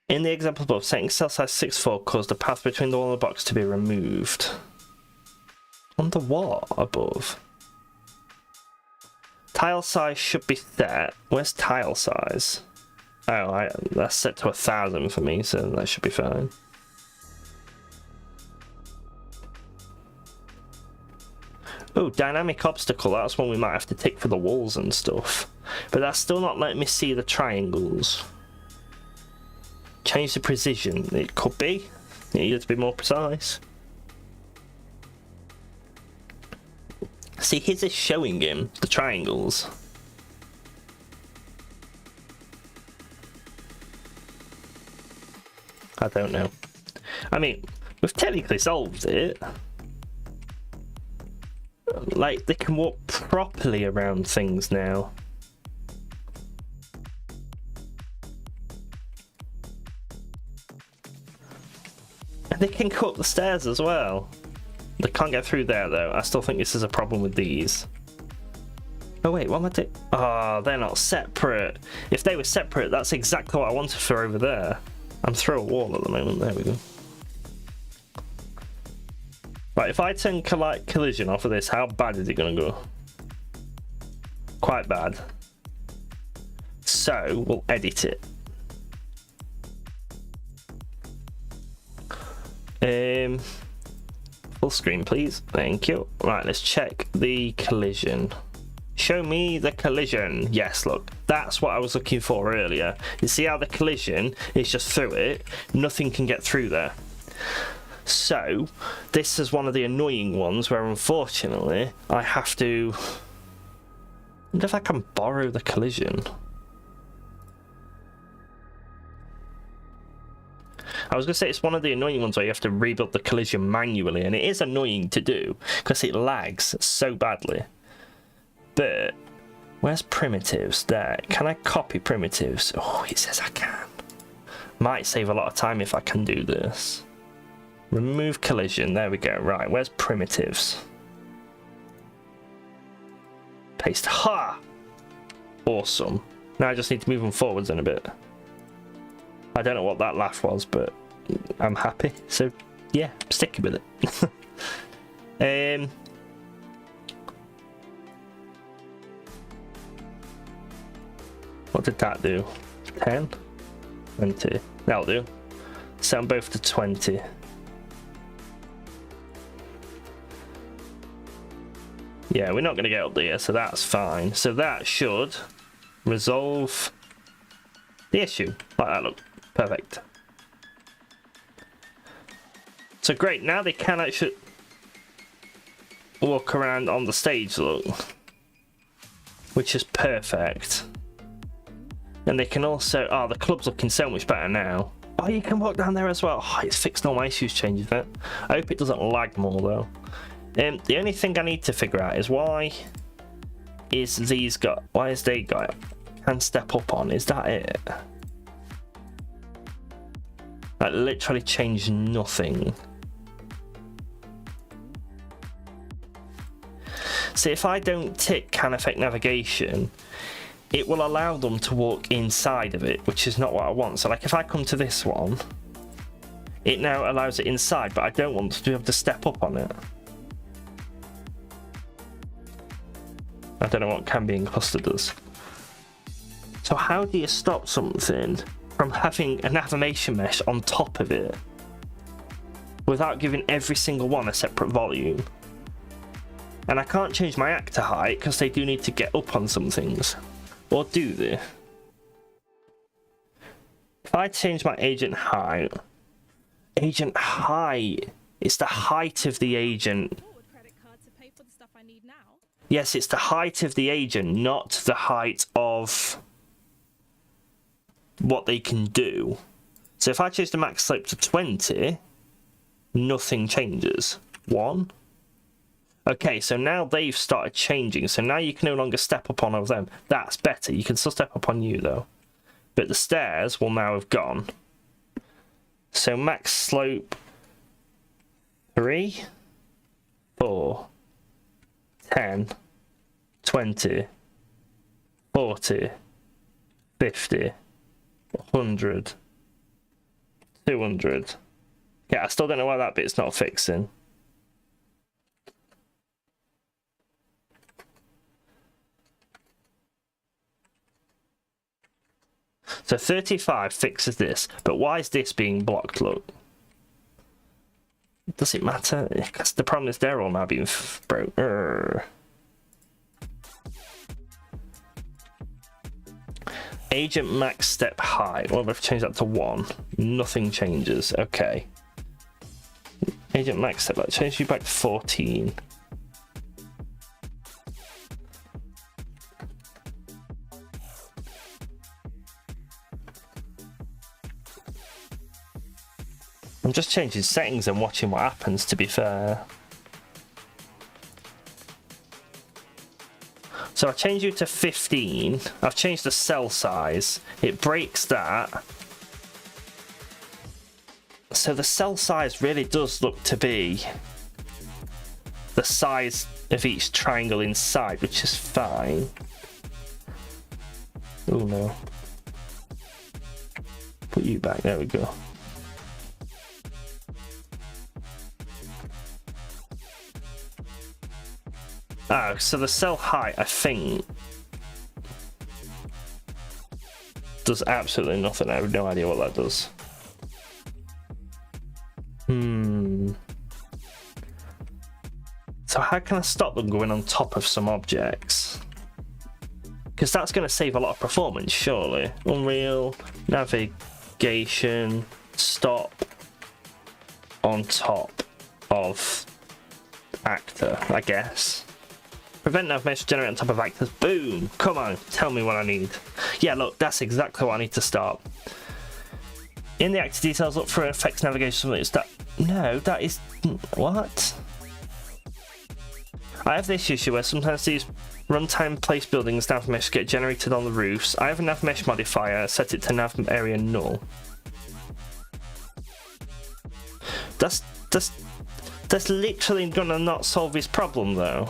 In the example above, setting cell size 64 caused the path between the wall and the box to be removed. On the what above? Tile size should be set. Where's tile size? Oh, that's set to 1000 for me, so that should be fine. Oh, dynamic obstacle, that's one we might have to tick for the walls and stuff. But that's still not letting me see the triangles. Change the precision, it could be. You need to be more precise. See, his is showing him the triangles. I don't know. I mean, we've technically solved it. Like, they can walk properly around things now. And they can go up the stairs as well. They can't get through there though. I still think this is a problem with these. Oh wait, what am I doing? Oh, they're not separate. If they were separate, that's exactly what I wanted for over there. I'm through a wall at the moment. There we go. Right, if I turn collision off of this, how bad is it going to go? Quite bad. So, we'll edit it. Full screen, please. Thank you. Right, let's check the collision. Show me the collision. Yes, look, that's what I was looking for earlier. You see how the collision is just through it? Nothing can get through there. So, this is one of the annoying ones where unfortunately I have to... I wonder if I can borrow the collision. I was going to say it's one of the annoying ones where you have to rebuild the collision manually, and it is annoying to do because it lags so badly. But where's primitives? There. Can I copy primitives? Oh, it says I can. Might save a lot of time if I can do this. Remove collision. There we go. Right, where's primitives? Paste. Ha! Awesome. Now I just need to move them forwards in a bit. I don't know what that laugh was, but I'm happy. So, yeah, I'm sticking with it. What did that do? 10? 20. That'll do. Set them both to 20. Yeah, we're not going to get up there, so that's fine. So that should resolve the issue. Like that, look. Perfect. So great, now they can actually walk around on the stage, look. Which is perfect. And they can also... Oh, the club's looking so much better now. Oh, you can walk down there as well. Oh, it's fixed all my issues, changing it. I hope it doesn't lag more, though. The only thing I need to figure out is why is these got... Why is they got... Can step up on? Is that it? That literally changed nothing. See, if I don't tick can affect navigation, it will allow them to walk inside of it, which is not what I want. So like if I come to this one, it now allows it inside, but I don't want to be able to step up on it. I don't know what can be in cluster does. So how do you stop something from having an animation mesh on top of it without giving every single one a separate volume? And I can't change my actor height because they do need to get up on some things. Or do they? If I change my agent height, it's the height of the agent. Yes, it's the height of the agent, not the height of what they can do. So if I change the max slope to 20, nothing changes. 1. Okay, so now they've started changing. So now you can no longer step up on all of them. That's better. You can still step up on you though. But the stairs will now have gone. So max slope 3, 4, 10, 20, 40, 50, 100, 200. Yeah, I still don't know why that bit's not fixing. So 35 fixes this, but why is this being blocked, look? Does it matter? Because the problem is they're all now being broke. Agent max step height. Well, if I change that to 1, nothing changes. Okay. Agent max step height. Change you back to 14. I'm just changing settings and watching what happens, to be fair. So I changed you to 15. I've changed the cell size. It breaks that. So the cell size really does look to be the size of each triangle inside, which is fine. Oh no. Put you back, there we go. Oh, so the cell height, I think, does absolutely nothing. I have no idea what that does. So how can I stop them going on top of some objects? Because that's going to save a lot of performance, surely. Unreal, navigation, stop on top of actor, I guess. Prevent nav mesh generate on top of actors. Boom! Come on, tell me what I need. Yeah, look, that's exactly what I need to start. In the actor details, look for effects navigation. No, that is... What? I have this issue where sometimes these runtime place buildings nav mesh get generated on the roofs. I have a nav mesh modifier, set it to nav area null. That's literally gonna not solve his problem though.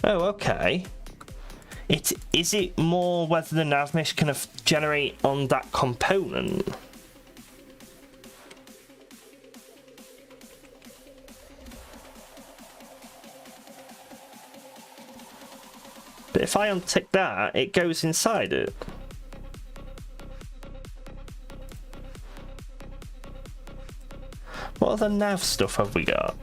Oh, okay. Is it more whether the nav mesh can generate on that component? But if I untick that, it goes inside it. What other nav stuff have we got?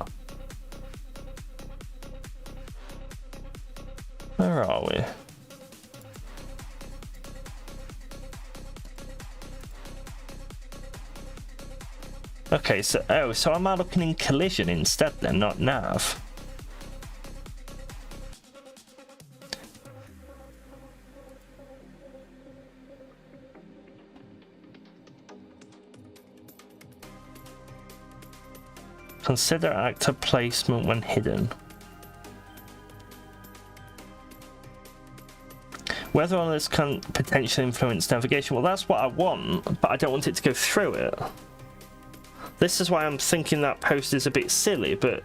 Where are we? Okay, so am I looking in collision instead then, not nav? Consider actor placement when hidden. Whether all this can potentially influence navigation. Well, that's what I want, but I don't want it to go through it. This is why I'm thinking that post is a bit silly, but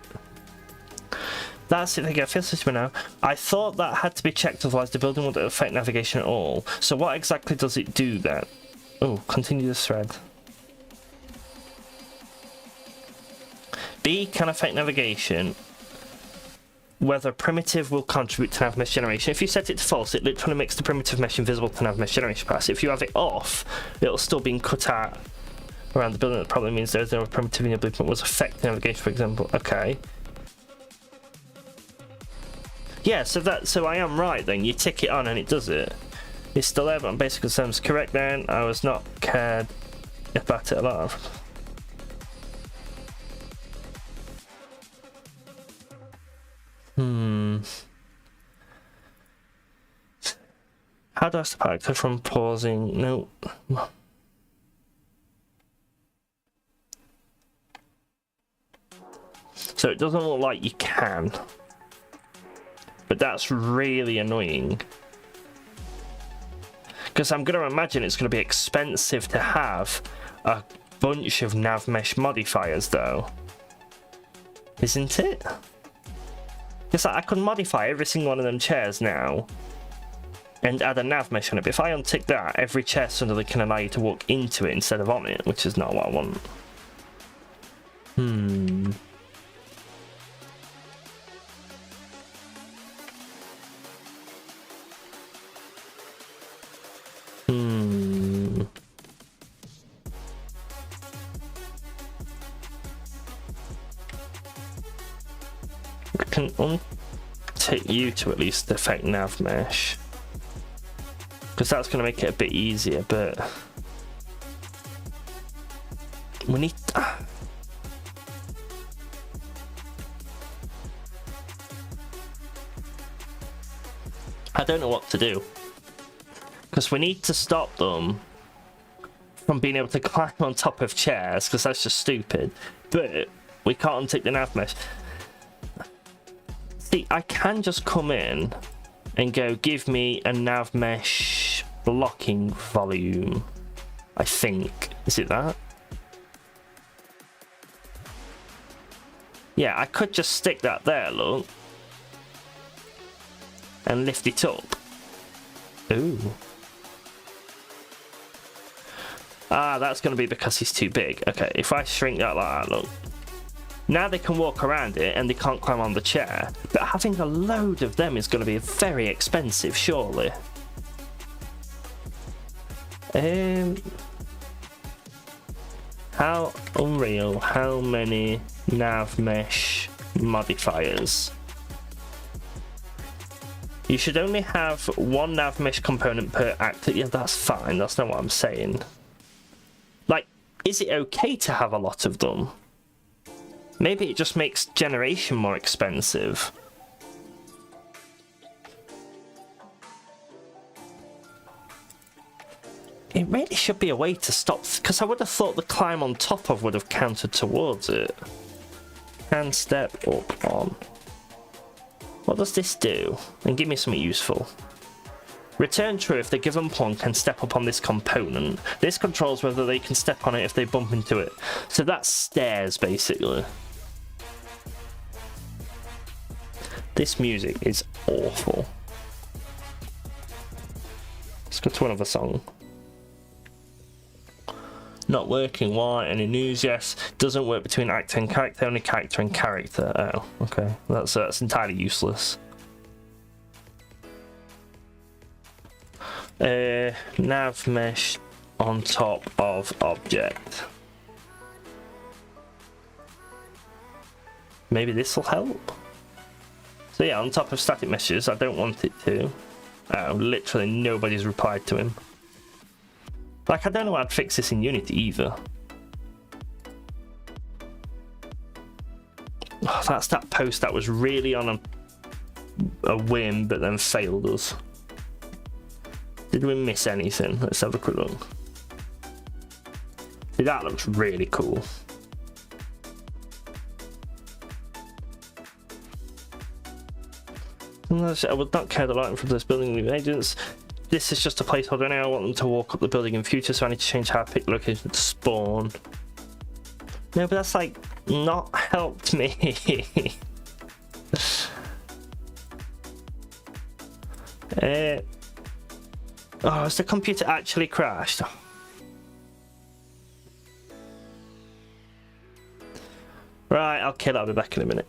that's it. I feel such now. I thought that had to be checked, otherwise the building wouldn't affect navigation at all. So what exactly does it do then? Oh, continue the thread. B can affect navigation. Whether primitive will contribute to nav mesh generation. If you set it to false, it literally makes the primitive mesh invisible to nav mesh generation pass. If you have it off, it'll still be cut out around the building. That probably means there's no primitive in your blueprint was affecting navigation, for example. Okay. Yeah, so I am right then. You tick it on and it does it. It's still there, but on basic terms correct then. I was not cared about it a lot. How do I stop actor from pausing? No. So it doesn't look like you can. But that's really annoying. Because I'm going to imagine it's going to be expensive to have a bunch of nav mesh modifiers though. Isn't it? Because I could modify every single one of them chairs now and add a nav mesh on it. But if I untick that, every chair suddenly can allow you to walk into it instead of on it, which is not what I want. I can untick you to at least affect nav mesh, because that's going to make it a bit easier, but we need... I don't know what to do, because we need to stop them from being able to climb on top of chairs, because that's just stupid, but we can't untick the nav mesh. See, I can just come in and go, give me a nav mesh blocking volume, I think. Is it that? Yeah, I could just stick that there, look. And lift it up. Ooh. Ah, that's going to be because he's too big. Okay, if I shrink that like that, look. Now they can walk around it and they can't climb on the chair. But having a load of them is going to be very expensive, surely. How Unreal, how many nav mesh modifiers? You should only have one nav mesh component per actor. Yeah, that's fine. That's not what I'm saying. Like, is it okay to have a lot of them? Maybe it just makes generation more expensive. It really should be a way to stop, because I would have thought the climb on top of would have counted towards it. And step up on. What does this do? And give me something useful. Return true if the given pawn can step up on this component. This controls whether they can step on it if they bump into it. So that's stairs, basically. This music is awful. Let's go to another song. Not working, why? Any news? Yes. Doesn't work between actor and character, only character and character. Oh, okay. That's entirely useless. Nav mesh on top of object. Maybe this will help? So yeah, on top of static meshes, I don't want it to. Literally nobody's replied to him. Like, I don't know how to fix this in Unity either. Oh, that's that post that was really on a whim, but then failed us. Did we miss anything? Let's have a quick look. See, that looks really cool. I would not care the lighting for this building with agents. This is just a placeholder now. I want them to walk up the building in future, so I need to change how I pick the location to spawn. No, but that's like not helped me. Oh, has the computer actually crashed? Right, I'll kill it. I'll be back in a minute.